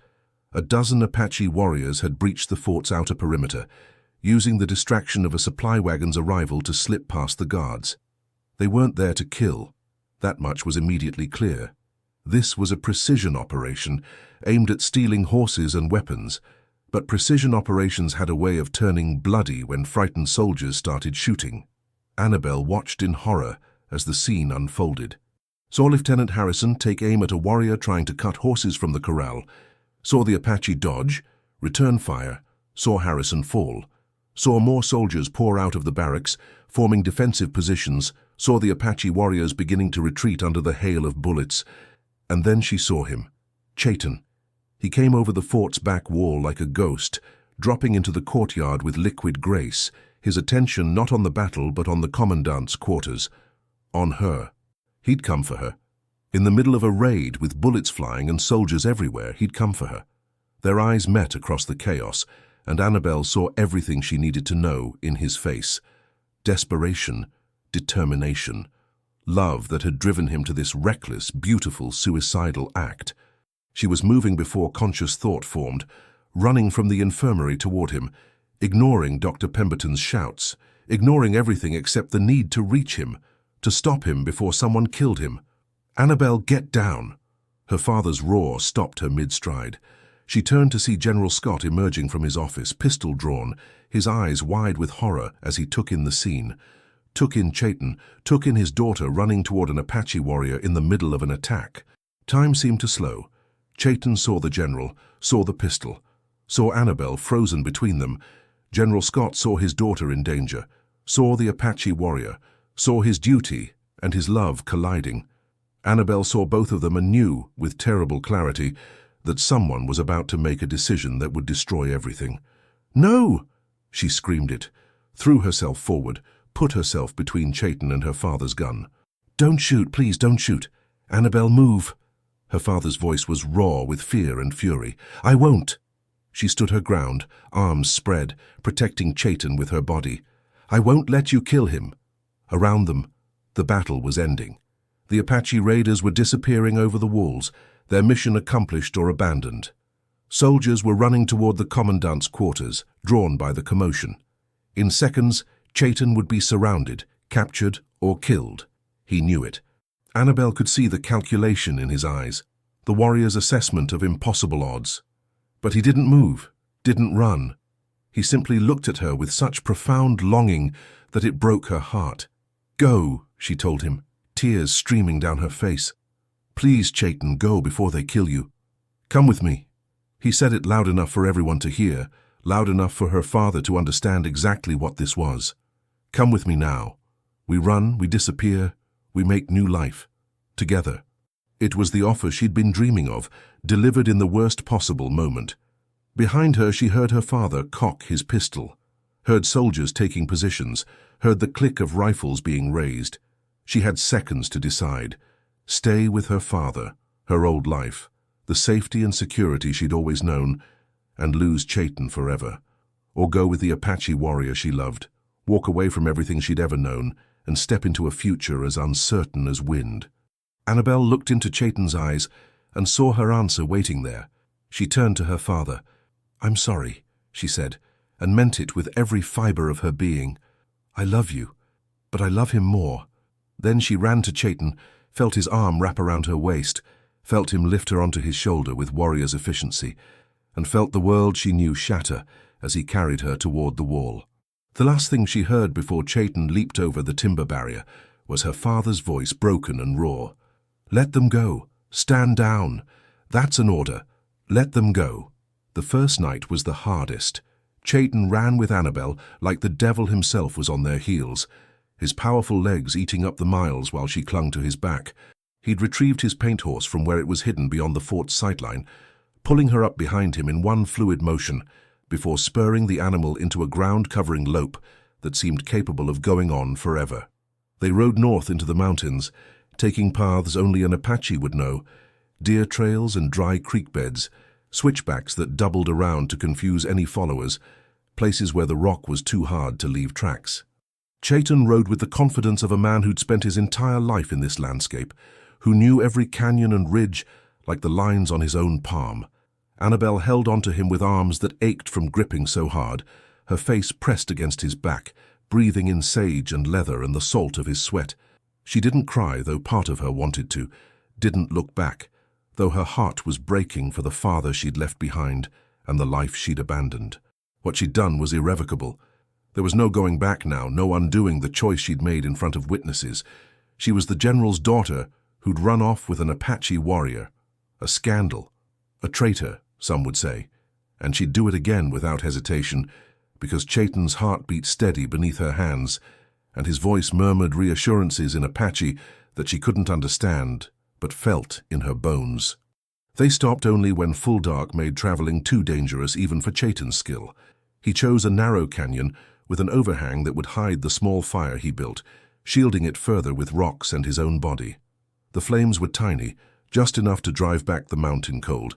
A dozen Apache warriors had breached the fort's outer perimeter, using the distraction of a supply wagon's arrival to slip past the guards. They weren't there to kill. That much was immediately clear. This was a precision operation aimed at stealing horses and weapons, but precision operations had a way of turning bloody when frightened soldiers started shooting. Annabelle watched in horror as the scene unfolded. Saw Lieutenant Harrison take aim at a warrior trying to cut horses from the corral. Saw the Apache dodge, return fire, saw Harrison fall. Saw more soldiers pour out of the barracks, forming defensive positions, saw the Apache warriors beginning to retreat under the hail of bullets. And then she saw him, Chayton. He came over the fort's back wall like a ghost, dropping into the courtyard with liquid grace, his attention not on the battle but on the commandant's quarters. On her. He'd come for her. In the middle of a raid with bullets flying and soldiers everywhere, he'd come for her. Their eyes met across the chaos, and Annabelle saw everything she needed to know in his face. Desperation, determination, love that had driven him to this reckless, beautiful, suicidal act. She was moving before conscious thought formed, running from the infirmary toward him, ignoring Dr. Pemberton's shouts, ignoring everything except the need to reach him, to stop him before someone killed him. "Annabelle, get down!" Her father's roar stopped her mid-stride. She turned to see General Scott emerging from his office, pistol drawn, his eyes wide with horror as he took in the scene. Took in Chayton, took in his daughter running toward an Apache warrior in the middle of an attack. Time seemed to slow. Chayton saw the general, saw the pistol, saw Annabelle frozen between them. General Scott saw his daughter in danger, saw the Apache warrior, saw his duty and his love colliding. Annabelle saw both of them and knew, with terrible clarity, that someone was about to make a decision that would destroy everything. "No!" She screamed it, threw herself forward, put herself between Chayton and her father's gun. "Don't shoot, please don't shoot. Annabelle, move." Her father's voice was raw with fear and fury. "I won't." She stood her ground, arms spread, protecting Chayton with her body. "I won't let you kill him." Around them, the battle was ending. The Apache raiders were disappearing over the walls, their mission accomplished or abandoned. Soldiers were running toward the commandant's quarters, drawn by the commotion. In seconds, Chayton would be surrounded, captured, or killed. He knew it. Annabelle could see the calculation in his eyes, the warrior's assessment of impossible odds. But he didn't move, didn't run. He simply looked at her with such profound longing that it broke her heart. "Go," she told him, tears streaming down her face. "Please, Chayton, go before they kill you. Come with me." He said it loud enough for everyone to hear, loud enough for her father to understand exactly what this was. "Come with me now. We run, we disappear, we make new life. Together." It was the offer she'd been dreaming of, delivered in the worst possible moment. Behind her she heard her father cock his pistol, heard soldiers taking positions, heard the click of rifles being raised. She had seconds to decide. Stay with her father, her old life, the safety and security she'd always known, and lose Chayton forever. Or go with the Apache warrior she loved, walk away from everything she'd ever known, and step into a future as uncertain as wind. Annabelle looked into Chayton's eyes and saw her answer waiting there. She turned to her father. "I'm sorry," she said, and meant it with every fiber of her being. "I love you, but I love him more." Then she ran to Chayton, felt his arm wrap around her waist, felt him lift her onto his shoulder with warrior's efficiency, and felt the world she knew shatter as he carried her toward the wall. The last thing she heard before Chayton leaped over the timber barrier was her father's voice, broken and raw. "Let them go. Stand down. That's an order. Let them go." The first night was the hardest. Chayton ran with Annabelle like the devil himself was on their heels, his powerful legs eating up the miles while she clung to his back. He'd retrieved his paint horse from where it was hidden beyond the fort's sightline, pulling her up behind him in one fluid motion, before spurring the animal into a ground-covering lope that seemed capable of going on forever. They rode north into the mountains, taking paths only an Apache would know, deer trails and dry creek beds, switchbacks that doubled around to confuse any followers, places where the rock was too hard to leave tracks. Chayton rode with the confidence of a man who'd spent his entire life in this landscape, who knew every canyon and ridge like the lines on his own palm. Annabelle held onto him with arms that ached from gripping so hard, her face pressed against his back, breathing in sage and leather and the salt of his sweat. She didn't cry, though part of her wanted to, didn't look back, though her heart was breaking for the father she'd left behind and the life she'd abandoned. What she'd done was irrevocable. There was no going back now, no undoing the choice she'd made in front of witnesses. She was the general's daughter who'd run off with an Apache warrior. A scandal. A traitor, some would say. And she'd do it again without hesitation, because Chayton's heart beat steady beneath her hands, and his voice murmured reassurances in Apache that she couldn't understand, but felt in her bones. They stopped only when full dark made traveling too dangerous even for Chayton's skill. He chose a narrow canyon with an overhang that would hide the small fire he built, shielding it further with rocks and his own body. The flames were tiny, just enough to drive back the mountain cold,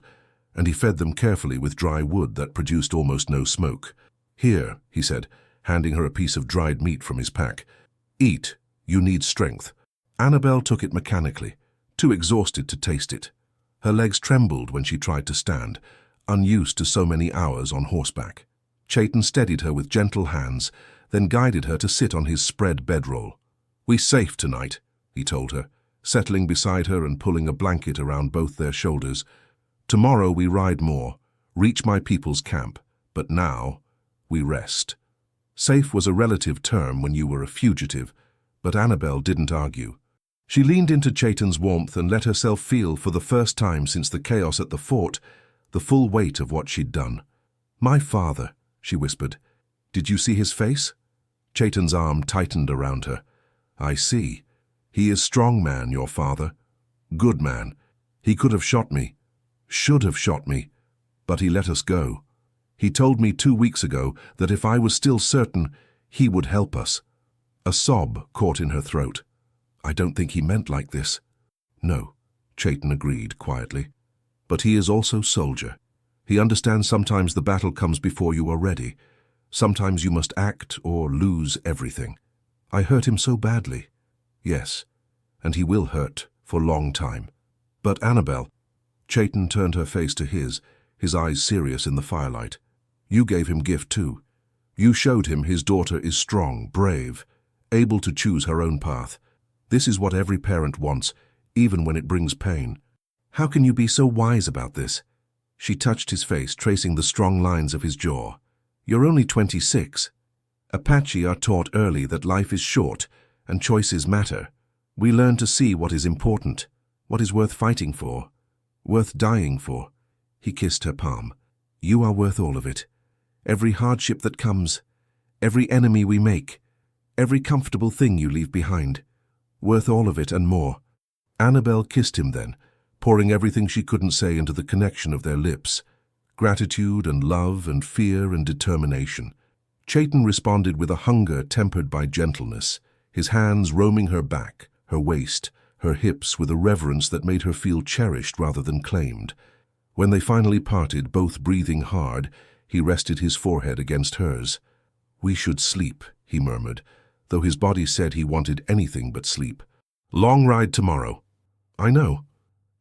and he fed them carefully with dry wood that produced almost no smoke. "Here," he said, handing her a piece of dried meat from his pack. "Eat. You need strength." Annabelle took it mechanically, too exhausted to taste it. Her legs trembled when she tried to stand, unused to so many hours on horseback. Chayton steadied her with gentle hands, then guided her to sit on his spread bedroll. "We safe tonight," he told her, settling beside her and pulling a blanket around both their shoulders. "Tomorrow we ride more, reach my people's camp, but now we rest." Safe was a relative term when you were a fugitive, but Annabelle didn't argue. She leaned into Chayton's warmth and let herself feel, for the first time since the chaos at the fort, the full weight of what she'd done. "My father," she whispered. "Did you see his face?" Chayton's arm tightened around her. "I see. He is strong man, your father. Good man. He could have shot me. Should have shot me. But he let us go. He told me 2 weeks ago that if I was still certain, he would help us. A sob caught in her throat. I don't think he meant like this. No, Chayton agreed quietly. But he is also soldier. He understands sometimes the battle comes before you are ready. Sometimes you must act or lose everything. I hurt him so badly. Yes, and he will hurt for a long time. But Annabelle, Chayton turned her face to his eyes serious in the firelight. You gave him gift too. You showed him his daughter is strong, brave, able to choose her own path. This is what every parent wants, even when it brings pain. How can you be so wise about this? She touched his face, tracing the strong lines of his jaw. You're only 26. Apache are taught early that life is short and choices matter. We learn to see what is important, what is worth fighting for, worth dying for. He kissed her palm. You are worth all of it. Every hardship that comes, every enemy we make, every comfortable thing you leave behind. Worth all of it and more. Annabelle kissed him then, pouring everything she couldn't say into the connection of their lips. Gratitude and love and fear and determination. Chayton responded with a hunger tempered by gentleness, his hands roaming her back, her waist, her hips with a reverence that made her feel cherished rather than claimed. When they finally parted, both breathing hard, he rested his forehead against hers. We should sleep, he murmured, though his body said he wanted anything but sleep. Long ride tomorrow. I know.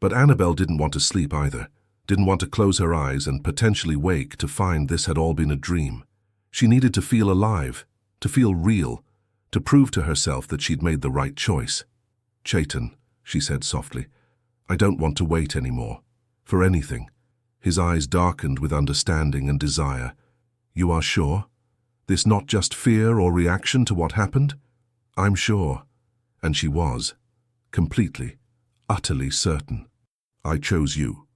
But Annabelle didn't want to sleep either, didn't want to close her eyes and potentially wake to find this had all been a dream. She needed to feel alive, to feel real, to prove to herself that she'd made the right choice. Chayton, she said softly, I don't want to wait anymore. For anything. His eyes darkened with understanding and desire. You are sure? This not just fear or reaction to what happened? I'm sure. And she was. Completely, utterly certain. I chose you.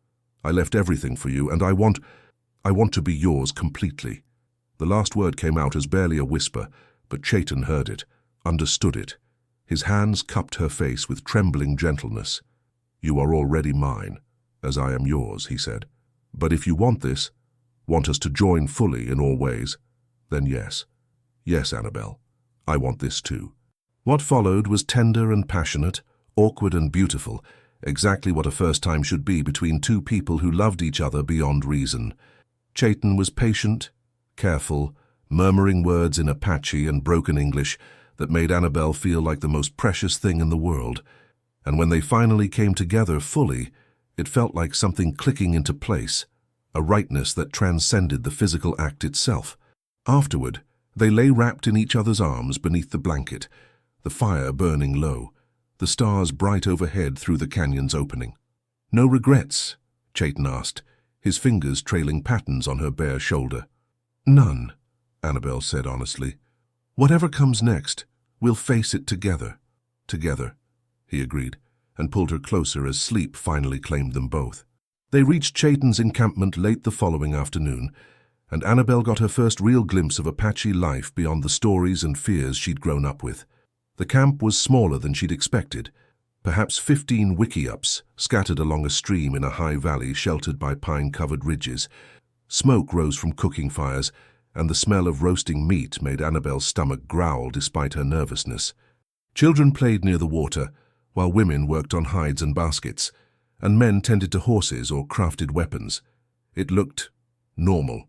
I left everything for you, and I want to be yours completely. The last word came out as barely a whisper, but Chayton heard it, understood it. His hands cupped her face with trembling gentleness. You are already mine, as I am yours, he said. But if you want this, want us to join fully in all ways, then yes. Yes, Annabelle, I want this too. What followed was tender and passionate, awkward and beautiful, exactly what a first time should be between two people who loved each other beyond reason. Chayton was patient, careful, murmuring words in Apache and broken English that made Annabelle feel like the most precious thing in the world. And when they finally came together fully, it felt like something clicking into place, a rightness that transcended the physical act itself. Afterward, they lay wrapped in each other's arms beneath the blanket, the fire burning low, the stars bright overhead through the canyon's opening. No regrets? Chayton asked, his fingers trailing patterns on her bare shoulder. None, Annabelle said honestly. Whatever comes next, we'll face it together. Together, he agreed, and pulled her closer as sleep finally claimed them both. They reached Chayton's encampment late the following afternoon, and Annabelle got her first real glimpse of Apache life beyond the stories and fears she'd grown up with. The camp was smaller than she'd expected, perhaps 15 wickiups scattered along a stream in a high valley sheltered by pine-covered ridges. Smoke rose from cooking fires, and the smell of roasting meat made Annabelle's stomach growl despite her nervousness. Children played near the water, while women worked on hides and baskets, and men tended to horses or crafted weapons. It looked normal,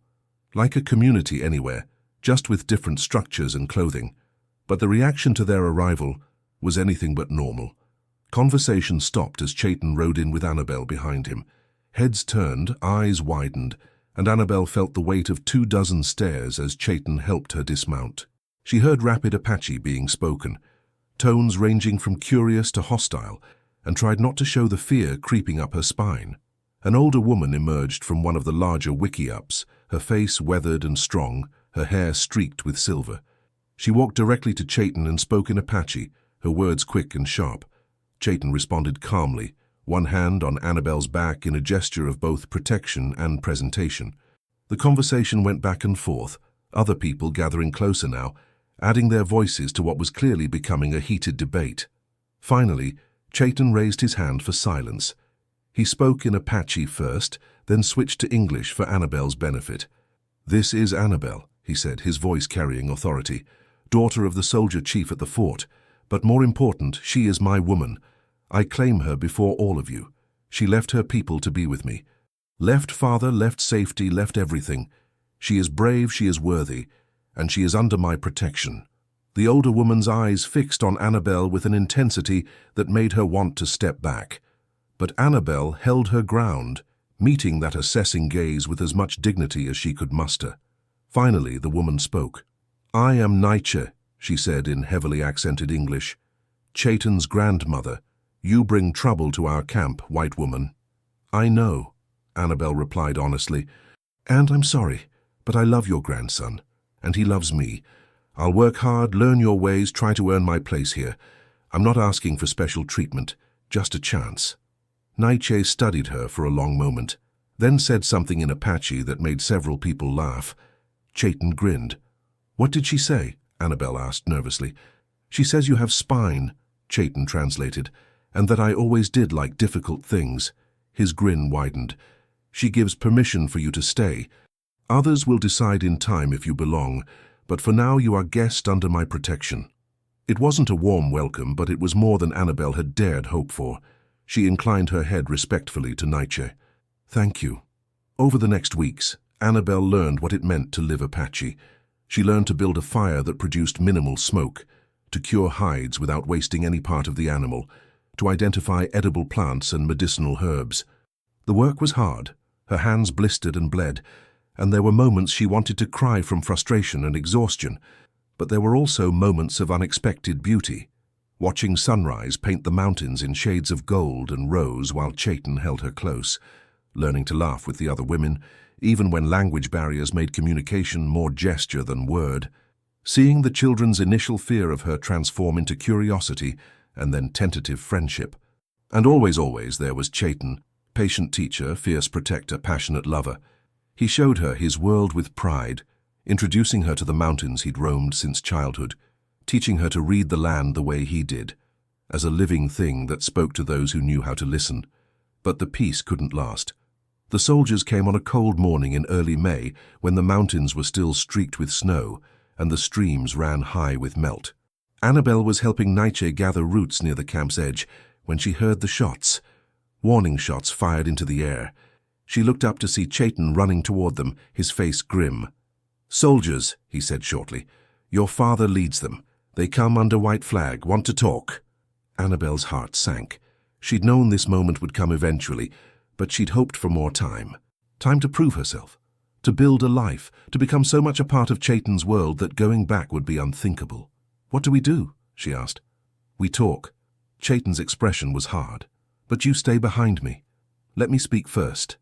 like a community anywhere, just with different structures and clothing. But the reaction to their arrival was anything but normal. Conversation stopped as Chayton rode in with Annabelle behind him. Heads turned, eyes widened, and Annabelle felt the weight of 24 stares as Chayton helped her dismount. She heard rapid Apache being spoken, tones ranging from curious to hostile, and tried not to show the fear creeping up her spine. An older woman emerged from one of the larger wickiups, her face weathered and strong, her hair streaked with silver. She walked directly to Chayton and spoke in Apache, her words quick and sharp. Chayton responded calmly, one hand on Annabelle's back in a gesture of both protection and presentation. The conversation went back and forth, other people gathering closer now, adding their voices to what was clearly becoming a heated debate. Finally, Chayton raised his hand for silence. He spoke in Apache first, then switched to English for Annabelle's benefit. "This is Annabelle," he said, his voice carrying authority, "daughter of the soldier chief at the fort. But more important, she is my woman. I claim her before all of you. She left her people to be with me. Left father, left safety, left everything. She is brave, she is worthy, and she is under my protection." The older woman's eyes fixed on Annabelle with an intensity that made her want to step back. But Annabelle held her ground, meeting that assessing gaze with as much dignity as she could muster. Finally, the woman spoke. "I am Nyche," she said in heavily accented English. "Chayton's grandmother. You bring trouble to our camp, white woman." "I know," Annabelle replied honestly. "And I'm sorry, but I love your grandson, and he loves me. I'll work hard, learn your ways, try to earn my place here. I'm not asking for special treatment, just a chance." Nyche studied her for a long moment, then said something in Apache that made several people laugh. Chayton grinned. "What did she say?" Annabelle asked nervously. "She says you have spine," Chayton translated, "and that I always did like difficult things." His grin widened. "She gives permission for you to stay. Others will decide in time if you belong, but for now you are guest under my protection." It wasn't a warm welcome, but it was more than Annabelle had dared hope for. She inclined her head respectfully to Nyche. "Thank you." Over the next weeks, Annabelle learned what it meant to live Apache. She learned to build a fire that produced minimal smoke, to cure hides without wasting any part of the animal, to identify edible plants and medicinal herbs. The work was hard. Her hands blistered and bled, and there were moments she wanted to cry from frustration and exhaustion. But there were also moments of unexpected beauty. Watching sunrise paint the mountains in shades of gold and rose while Chayton held her close, learning to laugh with the other women, even when language barriers made communication more gesture than word. Seeing the children's initial fear of her transform into curiosity and then tentative friendship. And always there was Chayton, patient teacher, fierce protector, passionate lover. He showed her his world with pride, introducing her to the mountains he'd roamed since childhood, teaching her to read the land the way he did, as a living thing that spoke to those who knew how to listen. But the peace couldn't last. The soldiers came on a cold morning in early May when the mountains were still streaked with snow and the streams ran high with melt. Annabelle was helping Nyche gather roots near the camp's edge when she heard the shots, warning shots fired into the air. She looked up to see Chayton running toward them, his face grim. "Soldiers," he said shortly. "Your father leads them. They come under white flag, want to talk." Annabelle's heart sank. She'd known this moment would come eventually, but she'd hoped for more time. Time to prove herself, to build a life, to become so much a part of Chayton's world that going back would be unthinkable. "What do we do?" she asked. "We talk." Chayton's expression was hard. "But you stay behind me. Let me speak first."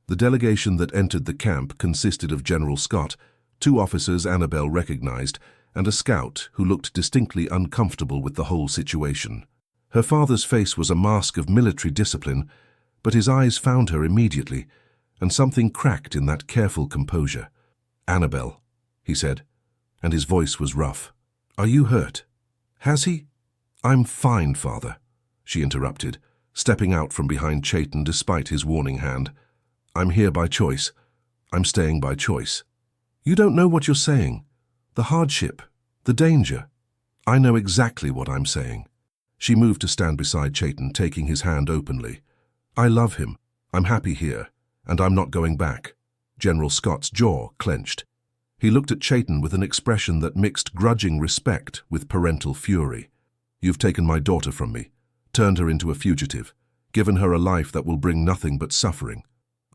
The delegation that entered the camp consisted of General Scott, 2 officers Annabelle recognized, and a scout who looked distinctly uncomfortable with the whole situation. Her father's face was a mask of military discipline, but his eyes found her immediately, and something cracked in that careful composure. "Annabelle," he said, and his voice was rough. "Are you hurt?" "Has he?" "I'm fine, father," she interrupted, stepping out from behind Chayton despite his warning hand. "I'm here by choice. I'm staying by choice." "You don't know what you're saying. The hardship, the danger." "I know exactly what I'm saying." She moved to stand beside Chayton, taking his hand openly. "I love him. I'm happy here, and I'm not going back." General Scott's jaw clenched. He looked at Chayton with an expression that mixed grudging respect with parental fury. "You've taken my daughter from me, turned her into a fugitive, given her a life that will bring nothing but suffering."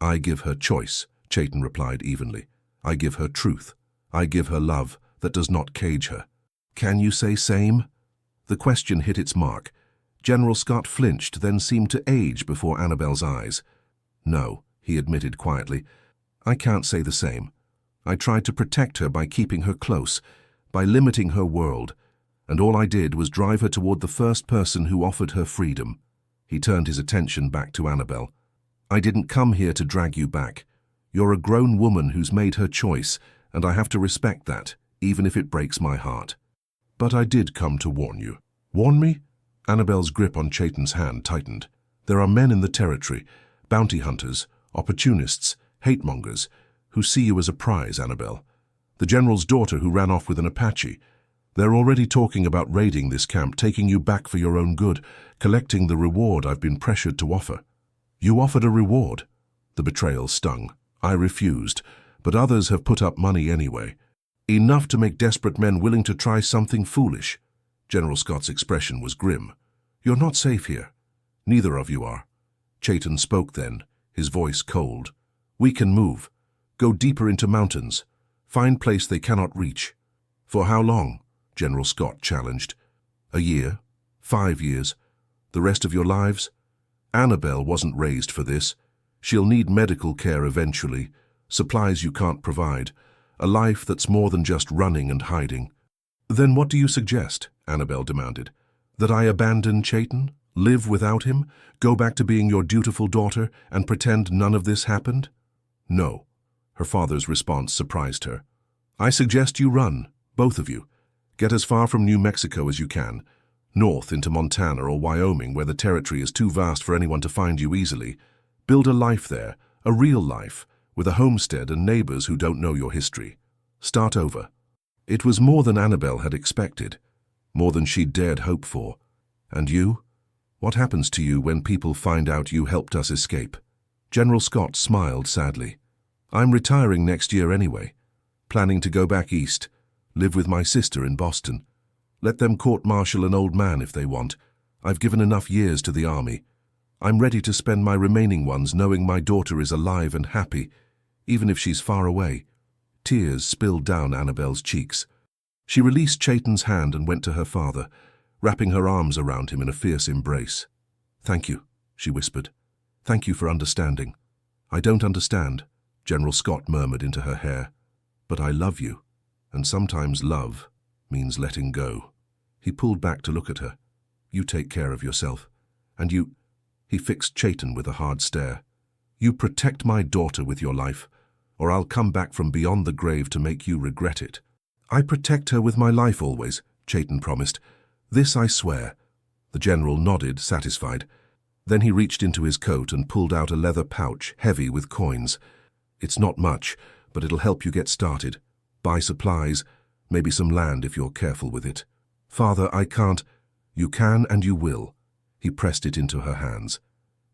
"I give her choice," Chayton replied evenly. "I give her truth. I give her love that does not cage her." "Can you say same?" The question hit its mark. General Scott flinched, then seemed to age before Annabelle's eyes. "No," he admitted quietly. "I can't say the same. I tried to protect her by keeping her close, by limiting her world, and all I did was drive her toward the first person who offered her freedom." He turned his attention back to Annabelle. "I didn't come here to drag you back. You're a grown woman who's made her choice, and I have to respect that, even if it breaks my heart. But I did come to warn you." "Warn me?" Annabelle's grip on Chayton's hand tightened. There are men in the territory, bounty hunters, opportunists, hate-mongers, who see you as a prize, Annabelle. The general's daughter who ran off with an Apache. They're already talking about raiding this camp, taking you back for your own good, collecting the reward I've been pressured to offer. You offered a reward. The betrayal stung. I refused, but others have put up money anyway. Enough to make desperate men willing to try something foolish. General Scott's expression was grim. You're not safe here. Neither of you are. Chayton spoke then, his voice cold. We can move. Go deeper into mountains. Find place they cannot reach. For how long? General Scott challenged. A year? 5 years? The rest of your lives? Annabelle wasn't raised for this. She'll need medical care eventually, supplies you can't provide, a life that's more than just running and hiding. Then what do you suggest? Annabelle demanded. That I abandon Chayton? Live without him? Go back to being your dutiful daughter and pretend none of this happened? No. Her father's response surprised her. I suggest you run, both of you. Get as far from New Mexico as you can, north into Montana or Wyoming where the territory is too vast for anyone to find you easily. Build a life there, a real life, with a homestead and neighbors who don't know your history. Start over. It was more than Annabelle had expected, more than she'd dared hope for. And you? What happens to you when people find out you helped us escape? General Scott smiled sadly. I'm retiring next year anyway, planning to go back east, live with my sister in Boston. Let them court-martial an old man if they want. I've given enough years to the army. I'm ready to spend my remaining ones knowing my daughter is alive and happy, even if she's far away. Tears spilled down Annabelle's cheeks. She released Chayton's hand and went to her father, wrapping her arms around him in a fierce embrace. Thank you, she whispered. Thank you for understanding. I don't understand, General Scott murmured into her hair. But I love you, and sometimes love means letting go. He pulled back to look at her. You take care of yourself. And you... He fixed Chayton with a hard stare. You protect my daughter with your life, or I'll come back from beyond the grave to make you regret it. I protect her with my life always, Chayton promised. This I swear. The general nodded, satisfied. Then he reached into his coat and pulled out a leather pouch heavy with coins. It's not much, but it'll help you get started. Buy supplies, maybe some land if you're careful with it. Father, I can't. You can and you will. He pressed it into her hands.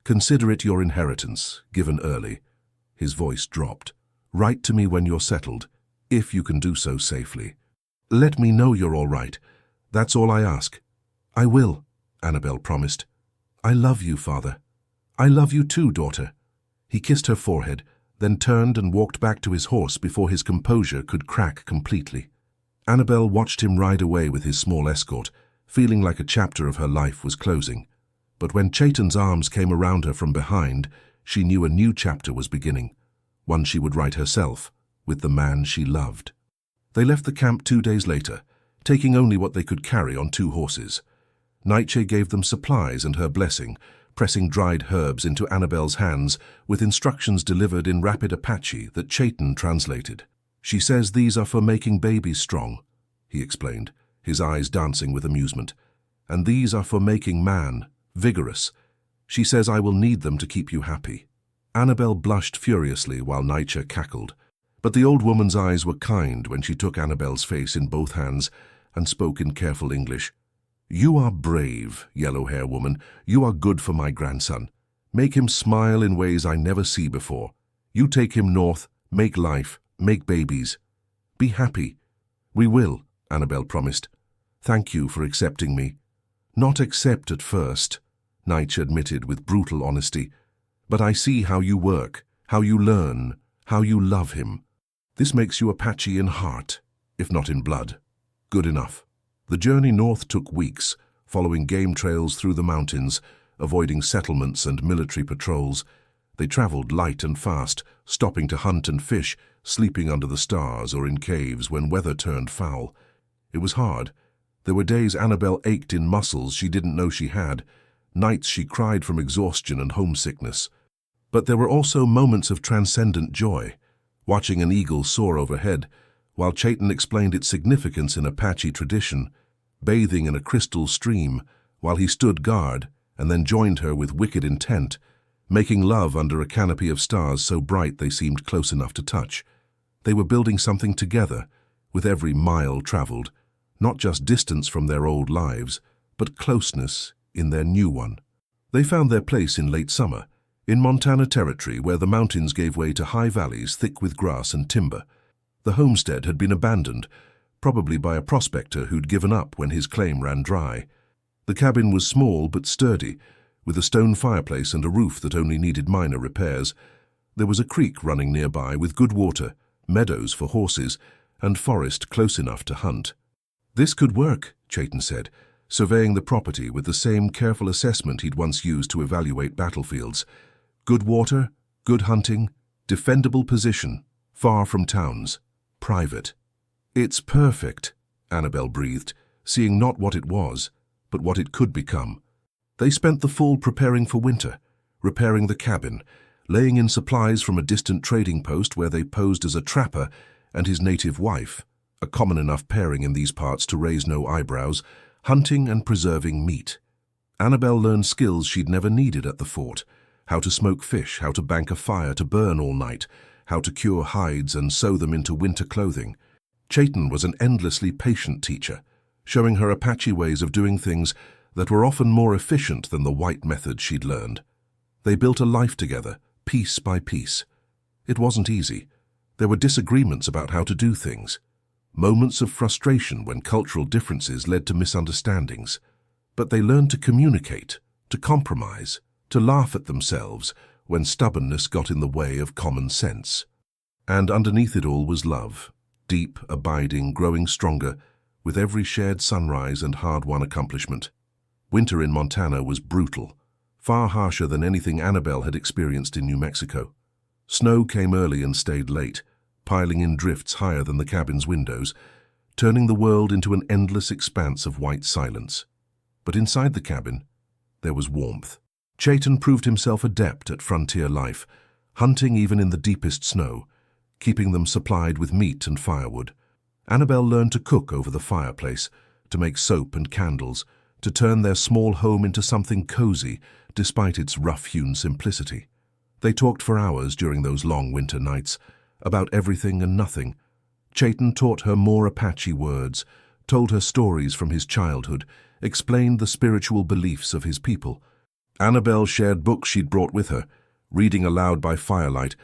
Consider it your inheritance, given early. His voice dropped. Write to me when you're settled, if you can do so safely. Let me know you're all right. That's all I ask. I will, Annabelle promised. I love you, Father. I love you too, daughter. He kissed her forehead, then turned and walked back to his horse before his composure could crack completely. Annabelle watched him ride away with his small escort, feeling like a chapter of her life was closing. But when Chayton's arms came around her from behind, she knew a new chapter was beginning, one she would write herself, with the man she loved. They left the camp 2 days later, taking only what they could carry on 2 horses. Nightshade gave them supplies and her blessing, pressing dried herbs into Annabelle's hands with instructions delivered in rapid Apache that Chayton translated. She says these are for making babies strong, he explained, his eyes dancing with amusement. And these are for making man vigorous. She says I will need them to keep you happy. Annabelle blushed furiously while Nightshade cackled, but the old woman's eyes were kind when she took Annabelle's face in both hands and spoke in careful English. You are brave, yellow-hair woman. You are good for my grandson. Make him smile in ways I never see before. You take him north, make life, make babies. Be happy. We will, Annabelle promised. Thank you for accepting me. Not accept at first, Nightshade admitted with brutal honesty. But I see how you work, how you learn, how you love him. This makes you Apache in heart, if not in blood. Good enough. The journey north took weeks, following game trails through the mountains, avoiding settlements and military patrols. They traveled light and fast, stopping to hunt and fish, sleeping under the stars or in caves when weather turned foul. It was hard. There were days Annabelle ached in muscles she didn't know she had, nights she cried from exhaustion and homesickness. But there were also moments of transcendent joy, watching an eagle soar overhead, while Chayton explained its significance in Apache tradition, bathing in a crystal stream, while he stood guard and then joined her with wicked intent, making love under a canopy of stars so bright they seemed close enough to touch. They were building something together, with every mile traveled, not just distance from their old lives, but closeness in their new one. They found their place in late summer, in Montana territory where the mountains gave way to high valleys thick with grass and timber. The homestead had been abandoned, probably by a prospector who'd given up when his claim ran dry. The cabin was small but sturdy, with a stone fireplace and a roof that only needed minor repairs. There was a creek running nearby with good water, meadows for horses, and forest close enough to hunt. "This could work," Chayton said, surveying the property with the same careful assessment he'd once used to evaluate battlefields. Good water, good hunting, defendable position, far from towns, private. "It's perfect," Annabelle breathed, seeing not what it was, but what it could become. They spent the fall preparing for winter, repairing the cabin, laying in supplies from a distant trading post where they posed as a trapper and his native wife, a common enough pairing in these parts to raise no eyebrows, hunting and preserving meat. Annabelle learned skills she'd never needed at the fort: how to smoke fish, how to bank a fire to burn all night, how to cure hides and sew them into winter clothing. Chayton was an endlessly patient teacher, showing her Apache ways of doing things that were often more efficient than the white methods she'd learned. They built a life together, piece by piece. It wasn't easy. There were disagreements about how to do things, moments of frustration when cultural differences led to misunderstandings. But they learned to communicate, to compromise, to laugh at themselves when stubbornness got in the way of common sense. And underneath it all was love, deep, abiding, growing stronger, with every shared sunrise and hard-won accomplishment. Winter in Montana was brutal, far harsher than anything Annabelle had experienced in New Mexico. Snow came early and stayed late, piling in drifts higher than the cabin's windows, turning the world into an endless expanse of white silence. But inside the cabin, there was warmth. Chayton proved himself adept at frontier life, hunting even in the deepest snow, keeping them supplied with meat and firewood. Annabelle learned to cook over the fireplace, to make soap and candles, to turn their small home into something cozy, despite its rough-hewn simplicity. They talked for hours during those long winter nights, about everything and nothing. Chayton taught her more Apache words, told her stories from his childhood, explained the spiritual beliefs of his people. Annabelle shared books she'd brought with her, reading aloud by firelight,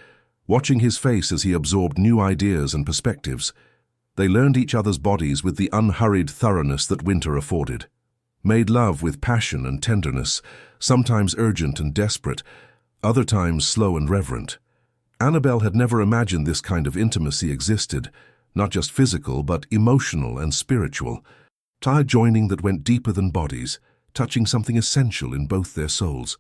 watching his face as he absorbed new ideas and perspectives. They learned each other's bodies with the unhurried thoroughness that winter afforded, made love with passion and tenderness, sometimes urgent and desperate, other times slow and reverent. Annabelle had never imagined this kind of intimacy existed, not just physical but emotional and spiritual, tie joining that went deeper than bodies, touching something essential in both their souls.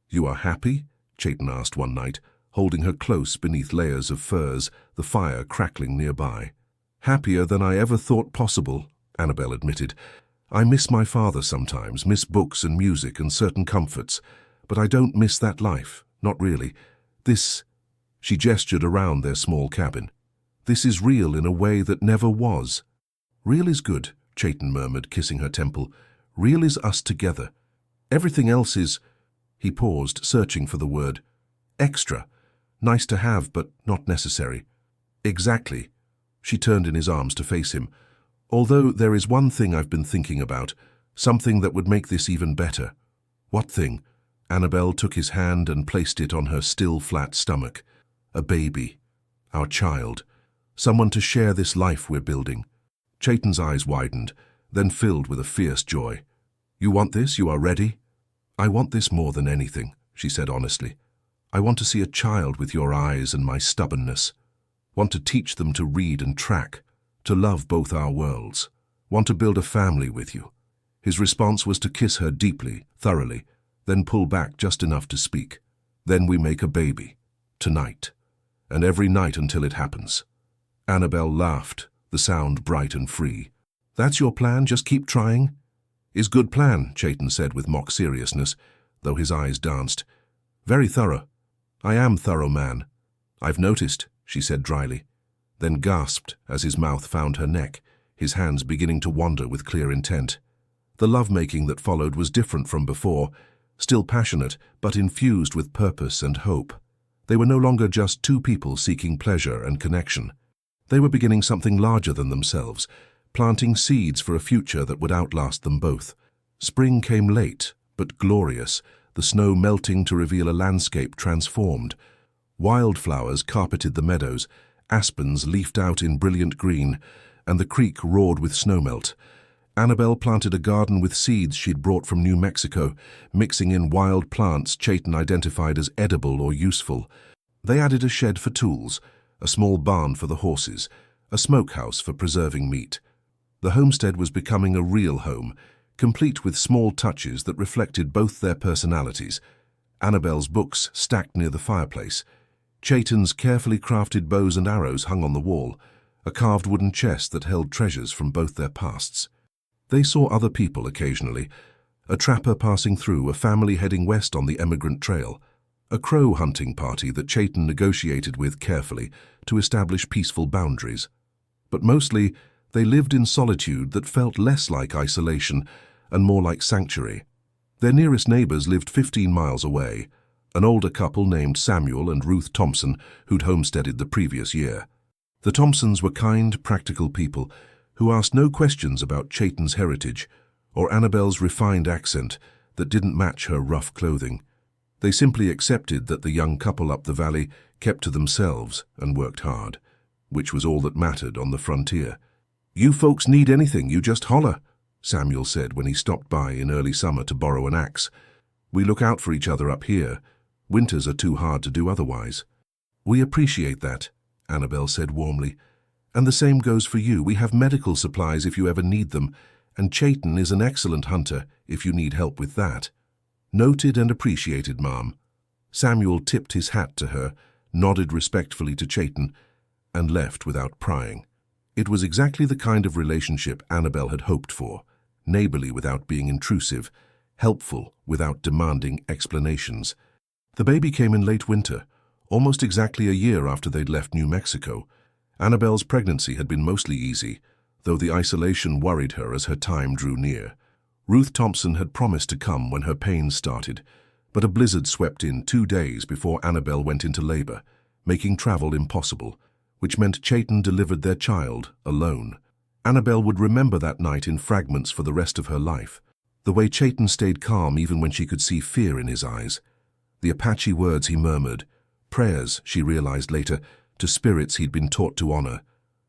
"You are happy?" Chayton asked one night, holding her close beneath layers of furs, the fire crackling nearby. "Happier than I ever thought possible," Annabelle admitted. "I miss my father sometimes, miss books and music and certain comforts, but I don't miss that life, not really. This," she gestured around their small cabin, "this is real in a way that never was." "Real is good," Chayton murmured, kissing her temple. "Real is us together. Everything else is—" He paused, searching for the word. "Extra. Nice to have, but not necessary." "Exactly." She turned in his arms to face him. "Although there is one thing I've been thinking about, something that would make this even better." "What thing?" Annabelle took his hand and placed it on her still flat stomach. "A baby. Our child. Someone to share this life we're building." Chayton's eyes widened, then filled with a fierce joy. "You want this? You are ready?" "I want this more than anything," she said honestly. "I want to see a child with your eyes and my stubbornness. Want to teach them to read and track, to love both our worlds. Want to build a family with you." His response was to kiss her deeply, thoroughly, then pull back just enough to speak. "Then we make a baby. Tonight. And every night until it happens." Annabelle laughed, the sound bright and free. "That's your plan? Just keep trying?" "Is good plan," Chayton said with mock seriousness, though his eyes danced. "Very thorough. I am thorough, man." "I've noticed," she said dryly, then gasped as his mouth found her neck, his hands beginning to wander with clear intent. The lovemaking that followed was different from before, still passionate, but infused with purpose and hope. They were no longer just two people seeking pleasure and connection. They were beginning something larger than themselves, planting seeds for a future that would outlast them both. Spring came late, but glorious, the snow melting to reveal a landscape transformed. Wildflowers carpeted the meadows, aspens leafed out in brilliant green, and the creek roared with snowmelt. Annabelle planted a garden with seeds she'd brought from New Mexico, mixing in wild plants Chayton identified as edible or useful. They added a shed for tools, a small barn for the horses, a smokehouse for preserving meat. The homestead was becoming a real home, complete with small touches that reflected both their personalities. Annabelle's books stacked near the fireplace. Chayton's carefully crafted bows and arrows hung on the wall, a carved wooden chest that held treasures from both their pasts. They saw other people occasionally, a trapper passing through, a family heading west on the emigrant trail, a crow hunting party that Chayton negotiated with carefully to establish peaceful boundaries. But mostly, they lived in solitude that felt less like isolation and more like sanctuary. Their nearest neighbors lived 15 miles away, an older couple named Samuel and Ruth Thompson who'd homesteaded the previous year. The Thompsons were kind, practical people who asked no questions about Chayton's heritage or Annabelle's refined accent that didn't match her rough clothing. They simply accepted that the young couple up the valley kept to themselves and worked hard, which was all that mattered on the frontier. "You folks need anything, you just holler," Samuel said when he stopped by in early summer to borrow an axe. "We look out for each other up here. Winters are too hard to do otherwise." "We appreciate that," Annabelle said warmly. "And the same goes for you. We have medical supplies if you ever need them, and Chayton is an excellent hunter if you need help with that." "Noted and appreciated, ma'am." Samuel tipped his hat to her, nodded respectfully to Chayton, and left without prying. It was exactly the kind of relationship Annabelle had hoped for, neighborly without being intrusive, helpful without demanding explanations. The baby came in late winter, almost exactly a year after they'd left New Mexico. Annabelle's pregnancy had been mostly easy, though the isolation worried her as her time drew near. Ruth Thompson had promised to come when her pains started, but a blizzard swept in 2 days before Annabelle went into labor, making travel impossible, which meant Chayton delivered their child alone. Annabelle would remember that night in fragments for the rest of her life. The way Chayton stayed calm even when she could see fear in his eyes. The Apache words he murmured, prayers, she realized later, to spirits he'd been taught to honor.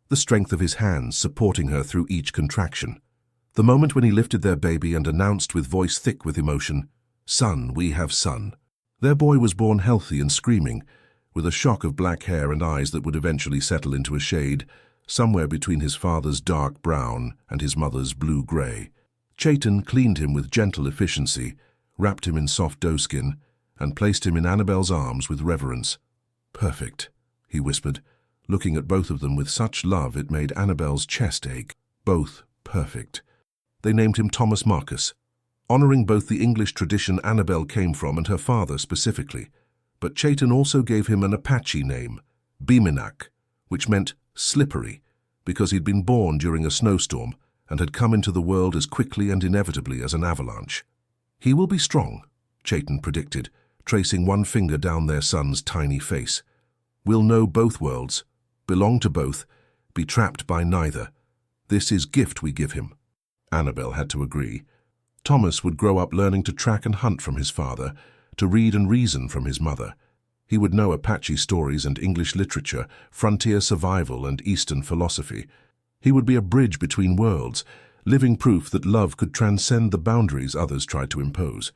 The strength of his hands supporting her through each contraction. The moment when he lifted their baby and announced with voice thick with emotion, "Son, we have son." Their boy was born healthy and screaming, with a shock of black hair and eyes that would eventually settle into a shade, somewhere between his father's dark brown and his mother's blue-gray. Chayton cleaned him with gentle efficiency, wrapped him in soft doeskin, and placed him in Annabelle's arms with reverence. "Perfect," he whispered, looking at both of them with such love it made Annabelle's chest ache. Both perfect. They named him Thomas Marcus, honoring both the English tradition Annabelle came from and her father specifically. But Chayton also gave him an Apache name, Bimenak, which meant slippery, because he'd been born during a snowstorm and had come into the world as quickly and inevitably as an avalanche. "He will be strong," Chayton predicted, tracing one finger down their son's tiny face. "We'll know both worlds, belong to both, be trapped by neither. This is gift we give him." Annabelle had to agree. Thomas would grow up learning to track and hunt from his father, to read and reason from his mother. He would know Apache stories and English literature, frontier survival and Eastern philosophy. He would be a bridge between worlds, living proof that love could transcend the boundaries others tried to impose.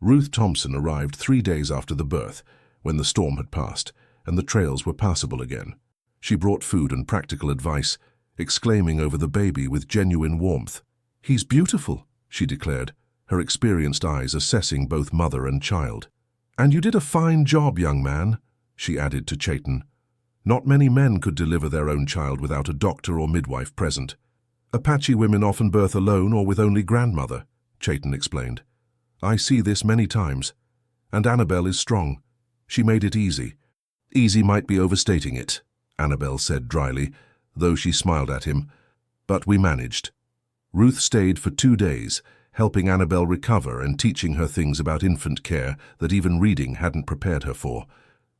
Ruth Thompson arrived 3 days after the birth, when the storm had passed, and the trails were passable again. She brought food and practical advice, exclaiming over the baby with genuine warmth. "He's beautiful," she declared, her experienced eyes assessing both mother and child. "And you did a fine job, young man," she added to Chayton. Not many men could deliver their own child without a doctor or midwife present. "Apache women often birth alone or with only grandmother," Chayton explained. "I see this many times. And Annabelle is strong. She made it easy." "Easy might be overstating it," Annabelle said dryly, though she smiled at him. "But we managed." Ruth stayed for 2 days, helping Annabelle recover and teaching her things about infant care that even reading hadn't prepared her for.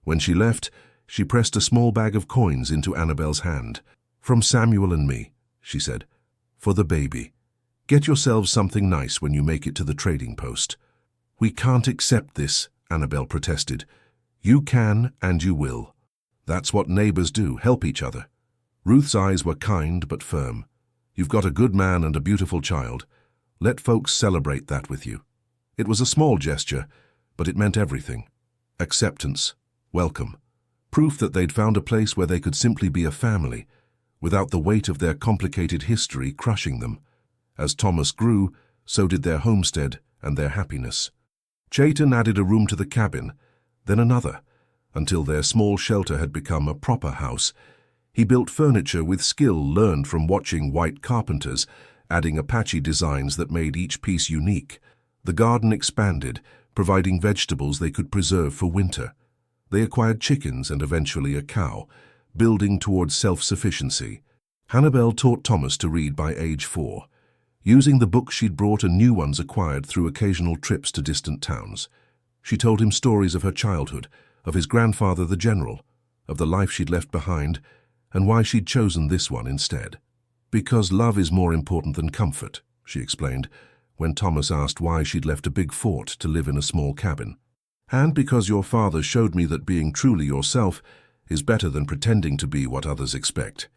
When she left, she pressed a small bag of coins into Annabelle's hand. "From Samuel and me," she said. "For the baby. Get yourselves something nice when you make it to the trading post." "We can't accept this," Annabelle protested. "You can and you will. That's what neighbors do, help each other." Ruth's eyes were kind but firm. "You've got a good man and a beautiful child. Let folks celebrate that with you." It was a small gesture, but it meant everything. Acceptance, welcome, proof that they'd found a place where they could simply be a family, without the weight of their complicated history crushing them. As Thomas grew, so did their homestead and their happiness. Chayton added a room to the cabin, then another, until their small shelter had become a proper house. He built furniture with skill learned from watching white carpenters, adding Apache designs that made each piece unique. The garden expanded, providing vegetables they could preserve for winter. They acquired chickens and eventually a cow, building towards self-sufficiency. Annabelle taught Thomas to read by age 4. Using the books she'd brought and new ones acquired through occasional trips to distant towns. She told him stories of her childhood, of his grandfather the general, of the life she'd left behind, and why she'd chosen this one instead. "Because love is more important than comfort," she explained, when Thomas asked why she'd left a big fort to live in a small cabin. "And because your father showed me that being truly yourself is better than pretending to be what others expect."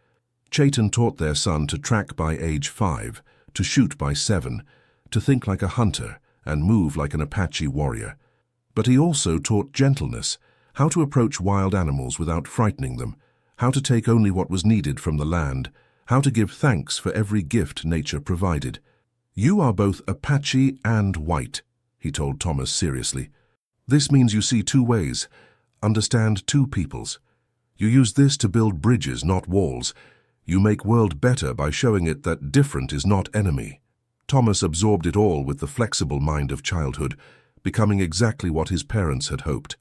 Chayton taught their son to track by age 5, to shoot by 7, to think like a hunter and move like an Apache warrior. But he also taught gentleness, how to approach wild animals without frightening them, how to take only what was needed from the land, how to give thanks for every gift nature provided. "You are both Apache and white," he told Thomas seriously. "This means you see 2 ways, understand 2 peoples. You use this to build bridges, not walls. You make world better by showing it that different is not enemy." Thomas absorbed it all with the flexible mind of childhood, becoming exactly what his parents had hoped.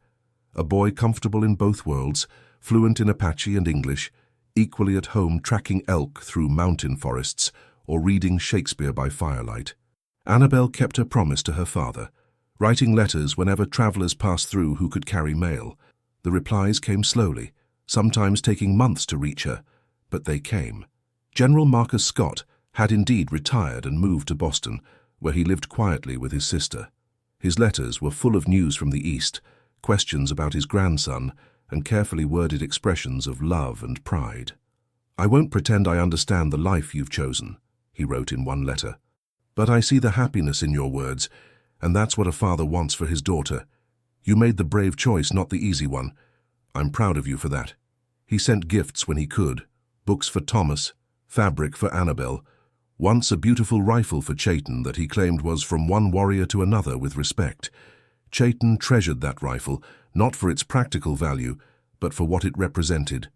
A boy comfortable in both worlds, fluent in Apache and English, equally at home tracking elk through mountain forests or reading Shakespeare by firelight. Annabelle kept her promise to her father, writing letters whenever travelers passed through who could carry mail. The replies came slowly, sometimes taking months to reach her, but they came. General Marcus Scott had indeed retired and moved to Boston, where he lived quietly with his sister. His letters were full of news from the East, questions about his grandson, and carefully worded expressions of love and pride. "I won't pretend I understand the life you've chosen," he wrote in one letter. "But I see the happiness in your words, and that's what a father wants for his daughter. You made the brave choice, not the easy one. I'm proud of you for that." He sent gifts when he could, books for Thomas, fabric for Annabelle, once a beautiful rifle for Chayton that he claimed was from one warrior to another with respect. Chayton treasured that rifle, not for its practical value, but for what it represented.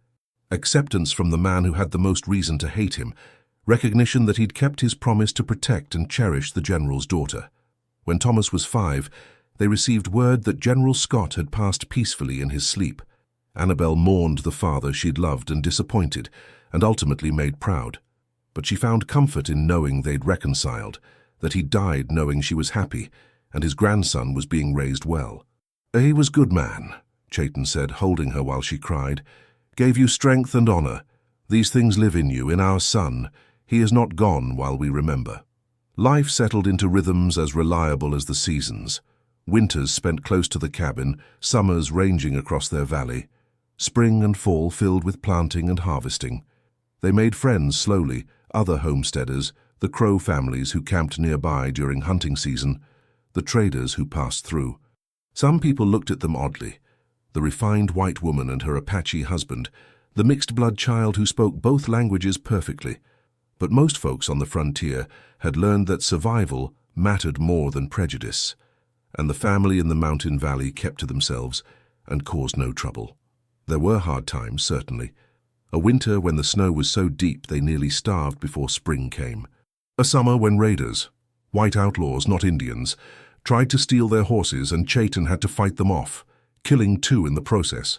Acceptance from the man who had the most reason to hate him, recognition that he'd kept his promise to protect and cherish the general's daughter. When Thomas was 5, they received word that General Scott had passed peacefully in his sleep. Annabelle mourned the father she'd loved and disappointed, and ultimately made proud. But she found comfort in knowing they'd reconciled, that he'd died knowing she was happy, and his grandson was being raised well. "He was good man," Chayton said, holding her while she cried. "Gave you strength and honor. These things live in you, in our son. He is not gone while we remember." Life settled into rhythms as reliable as the seasons. Winters spent close to the cabin, summers ranging across their valley. Spring and fall filled with planting and harvesting. They made friends slowly, other homesteaders, the Crow families who camped nearby during hunting season, the traders who passed through. Some people looked at them oddly. The refined white woman and her Apache husband, the mixed-blood child who spoke both languages perfectly. But most folks on the frontier had learned that survival mattered more than prejudice, and the family in the mountain valley kept to themselves and caused no trouble. There were hard times, certainly. A winter when the snow was so deep they nearly starved before spring came. A summer when raiders, white outlaws, not Indians, tried to steal their horses and Chayton had to fight them off, killing 2 in the process.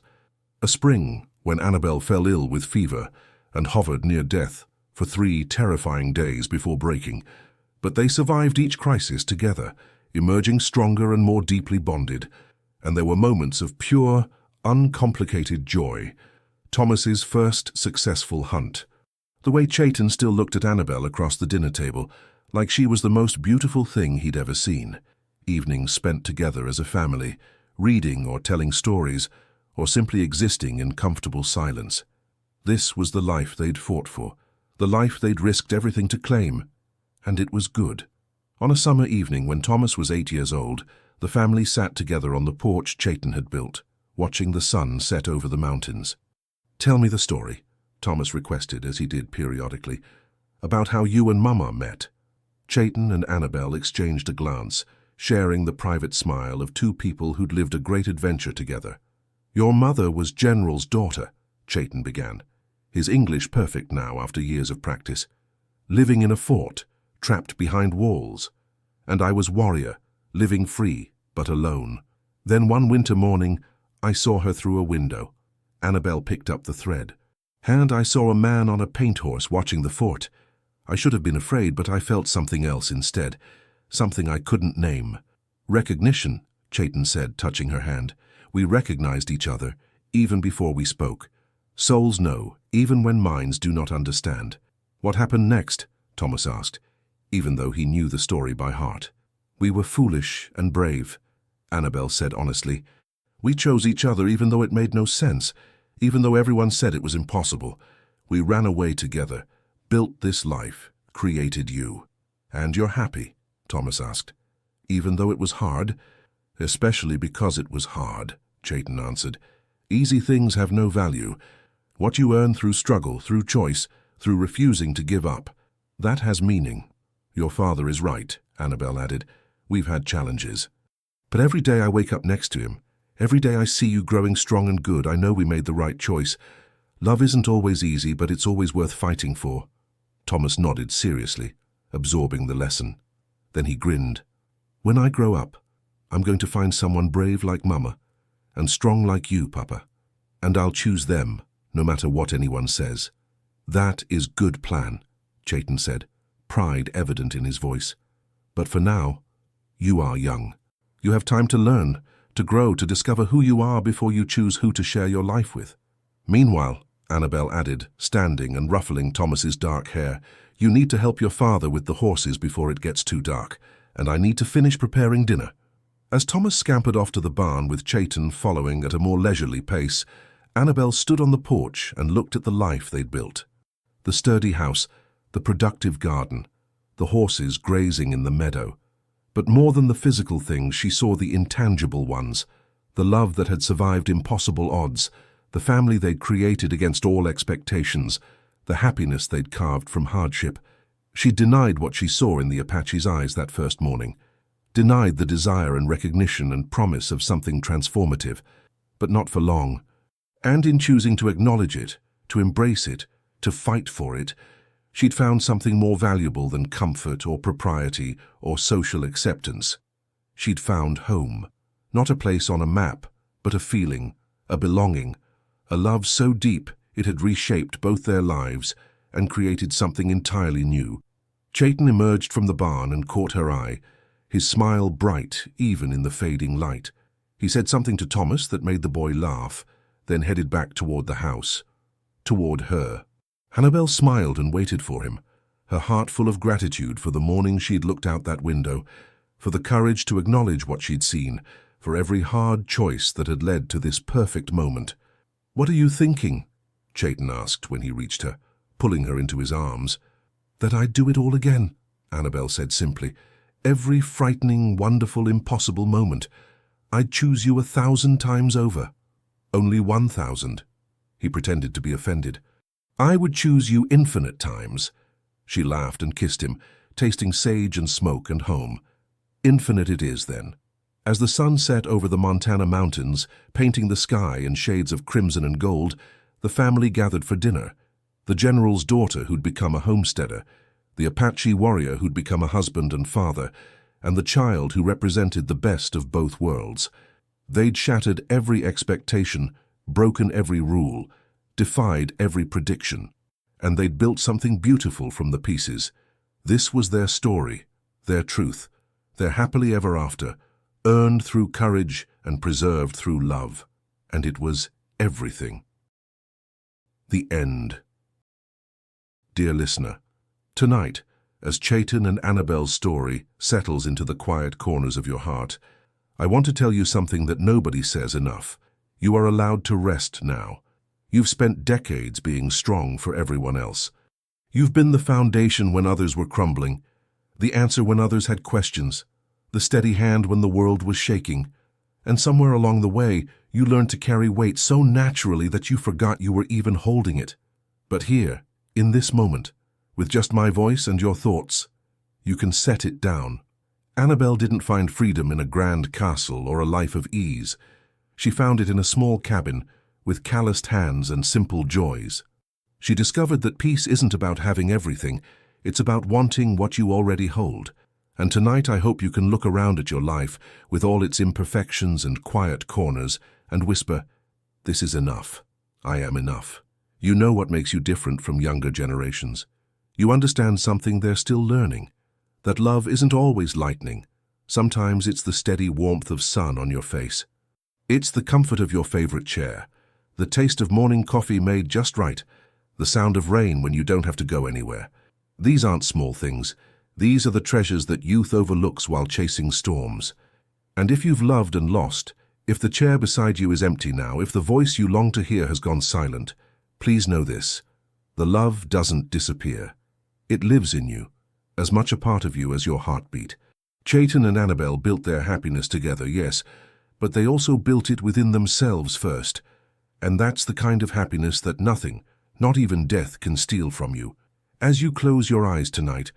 A spring when Annabelle fell ill with fever and hovered near death for 3 terrifying days before breaking. But they survived each crisis together, emerging stronger and more deeply bonded. And there were moments of pure, uncomplicated joy. Thomas's first successful hunt. The way Chayton still looked at Annabelle across the dinner table, like she was the most beautiful thing he'd ever seen. Evenings spent together as a family, reading or telling stories, or simply existing in comfortable silence. This was the life they'd fought for, the life they'd risked everything to claim. And it was good. On a summer evening when Thomas was 8 years old, the family sat together on the porch Chayton had built, watching the sun set over the mountains. "Tell me the story," Thomas requested, as he did periodically, "about how you and Mama met." Chayton and Annabelle exchanged a glance, sharing the private smile of two people who'd lived a great adventure together. "Your mother was General's daughter," Chayton began, his English perfect now after years of practice. "Living in a fort, trapped behind walls. And I was warrior, living free, but alone. Then one winter morning, I saw her through a window." Annabelle picked up the thread. "And I saw a man on a paint horse watching the fort. I should have been afraid, but I felt something else instead, something I couldn't name." "Recognition," Chayton said, touching her hand. "We recognized each other, even before we spoke. Souls know, even when minds do not understand." "What happened next?" Thomas asked, even though he knew the story by heart. "We were foolish and brave," Annabelle said honestly. "We chose each other even though it made no sense, even though everyone said it was impossible. We ran away together, built this life, created you." "And you're happy?" Thomas asked. "Even though it was hard?" "Especially because it was hard," Chayton answered. "Easy things have no value. What you earn through struggle, through choice, through refusing to give up, that has meaning." "Your father is right," Annabelle added. "We've had challenges. But every day I wake up next to him, every day I see you growing strong and good, I know we made the right choice. Love isn't always easy, but it's always worth fighting for." Thomas nodded seriously, absorbing the lesson. Then he grinned. "When I grow up, I'm going to find someone brave like Mama, and strong like you, Papa. And I'll choose them, no matter what anyone says." "That is good plan," Chayton said, pride evident in his voice. "But for now, you are young. You have time to learn, to grow, to discover who you are before you choose who to share your life with." "Meanwhile," Annabelle added, standing and ruffling Thomas's dark hair, "you need to help your father with the horses before it gets too dark, and I need to finish preparing dinner." As Thomas scampered off to the barn with Chayton following at a more leisurely pace, Annabelle stood on the porch and looked at the life they'd built. The sturdy house, the productive garden, the horses grazing in the meadow. But more than the physical things, she saw the intangible ones, the love that had survived impossible odds, the family they'd created against all expectations, the happiness they'd carved from hardship. She denied what she saw in the Apache's eyes that first morning, denied the desire and recognition and promise of something transformative, but not for long. And in choosing to acknowledge it, to embrace it, to fight for it, she'd found something more valuable than comfort or propriety or social acceptance. She'd found home, not a place on a map, but a feeling, a belonging, a love so deep it had reshaped both their lives and created something entirely new. Chayton emerged from the barn and caught her eye, his smile bright even in the fading light. He said something to Thomas that made the boy laugh, then headed back toward the house, toward her. Annabelle smiled and waited for him, her heart full of gratitude for the morning she'd looked out that window, for the courage to acknowledge what she'd seen, for every hard choice that had led to this perfect moment. "What are you thinking?" Chayton asked when he reached her, pulling her into his arms. "That I'd do it all again," Annabelle said simply. "Every frightening, wonderful, impossible moment. I'd choose you 1,000 times over." "Only 1,000." He pretended to be offended. "I would choose you infinite times." She laughed and kissed him, tasting sage and smoke and home. "Infinite it is, then." As the sun set over the Montana mountains, painting the sky in shades of crimson and gold, the family gathered for dinner. The general's daughter who'd become a homesteader, the Apache warrior who'd become a husband and father, and the child who represented the best of both worlds. They'd shattered every expectation, broken every rule, defied every prediction, and they'd built something beautiful from the pieces. This was their story, their truth, their happily ever after, earned through courage and preserved through love. And it was everything. The end. Dear listener, tonight, as Chayton and Annabelle's story settles into the quiet corners of your heart, I want to tell you something that nobody says enough. You are allowed to rest now. You've spent decades being strong for everyone else. You've been the foundation when others were crumbling, the answer when others had questions, the steady hand when the world was shaking. And somewhere along the way, you learned to carry weight so naturally that you forgot you were even holding it. But here, in this moment, with just my voice and your thoughts, you can set it down. Annabelle didn't find freedom in a grand castle or a life of ease. She found it in a small cabin with calloused hands and simple joys. She discovered that peace isn't about having everything, it's about wanting what you already hold. And tonight I hope you can look around at your life with all its imperfections and quiet corners and whisper, "This is enough. I am enough." You know what makes you different from younger generations. You understand something they're still learning, that love isn't always lightning. Sometimes it's the steady warmth of sun on your face. It's the comfort of your favorite chair, the taste of morning coffee made just right, the sound of rain when you don't have to go anywhere. These aren't small things. These are the treasures that youth overlooks while chasing storms. And if you've loved and lost, if the chair beside you is empty now, if the voice you long to hear has gone silent, please know this: the love doesn't disappear. It lives in you, as much a part of you as your heartbeat. Chayton and Annabelle built their happiness together, yes, but they also built it within themselves first. And that's the kind of happiness that nothing, not even death, can steal from you. As you close your eyes tonight,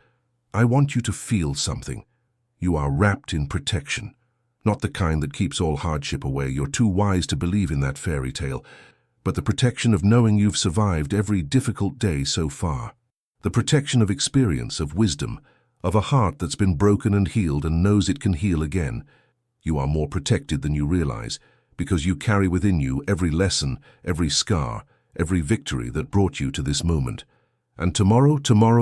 I want you to feel something. You are wrapped in protection. Not the kind that keeps all hardship away. You're too wise to believe in that fairy tale. But the protection of knowing you've survived every difficult day so far. The protection of experience, of wisdom, of a heart that's been broken and healed and knows it can heal again. You are more protected than you realize, because you carry within you every lesson, every scar, every victory that brought you to this moment. And tomorrow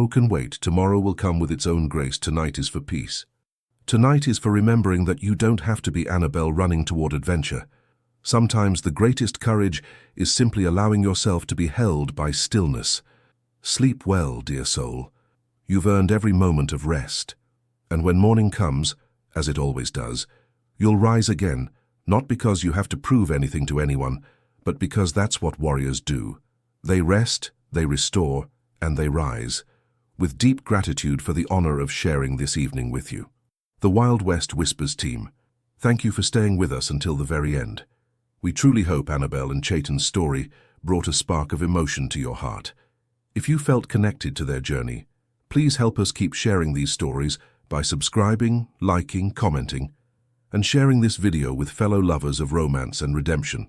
can wait. Tomorrow will come with its own grace. Tonight is for peace. Tonight is for remembering that you don't have to be Annabelle running toward adventure. Sometimes the greatest courage is simply allowing yourself to be held by stillness. Sleep well, dear soul. You've earned every moment of rest. And when morning comes, as it always does, you'll rise again, not because you have to prove anything to anyone, but because that's what warriors do. They rest, they restore, and they rise, with deep gratitude for the honor of sharing this evening with you. The Wild West Whispers team, thank you for staying with us until the very end. We truly hope Annabelle and Chayton's story brought a spark of emotion to your heart. If you felt connected to their journey, please help us keep sharing these stories by subscribing, liking, commenting, and sharing this video with fellow lovers of romance and redemption.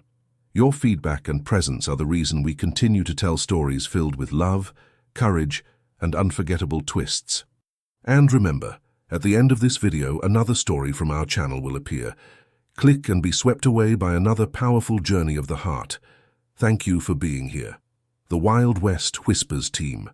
Your feedback and presence are the reason we continue to tell stories filled with love, courage, and unforgettable twists. And remember, at the end of this video, another story from our channel will appear. Click and be swept away by another powerful journey of the heart. Thank you for being here. The Wild West Whispers team.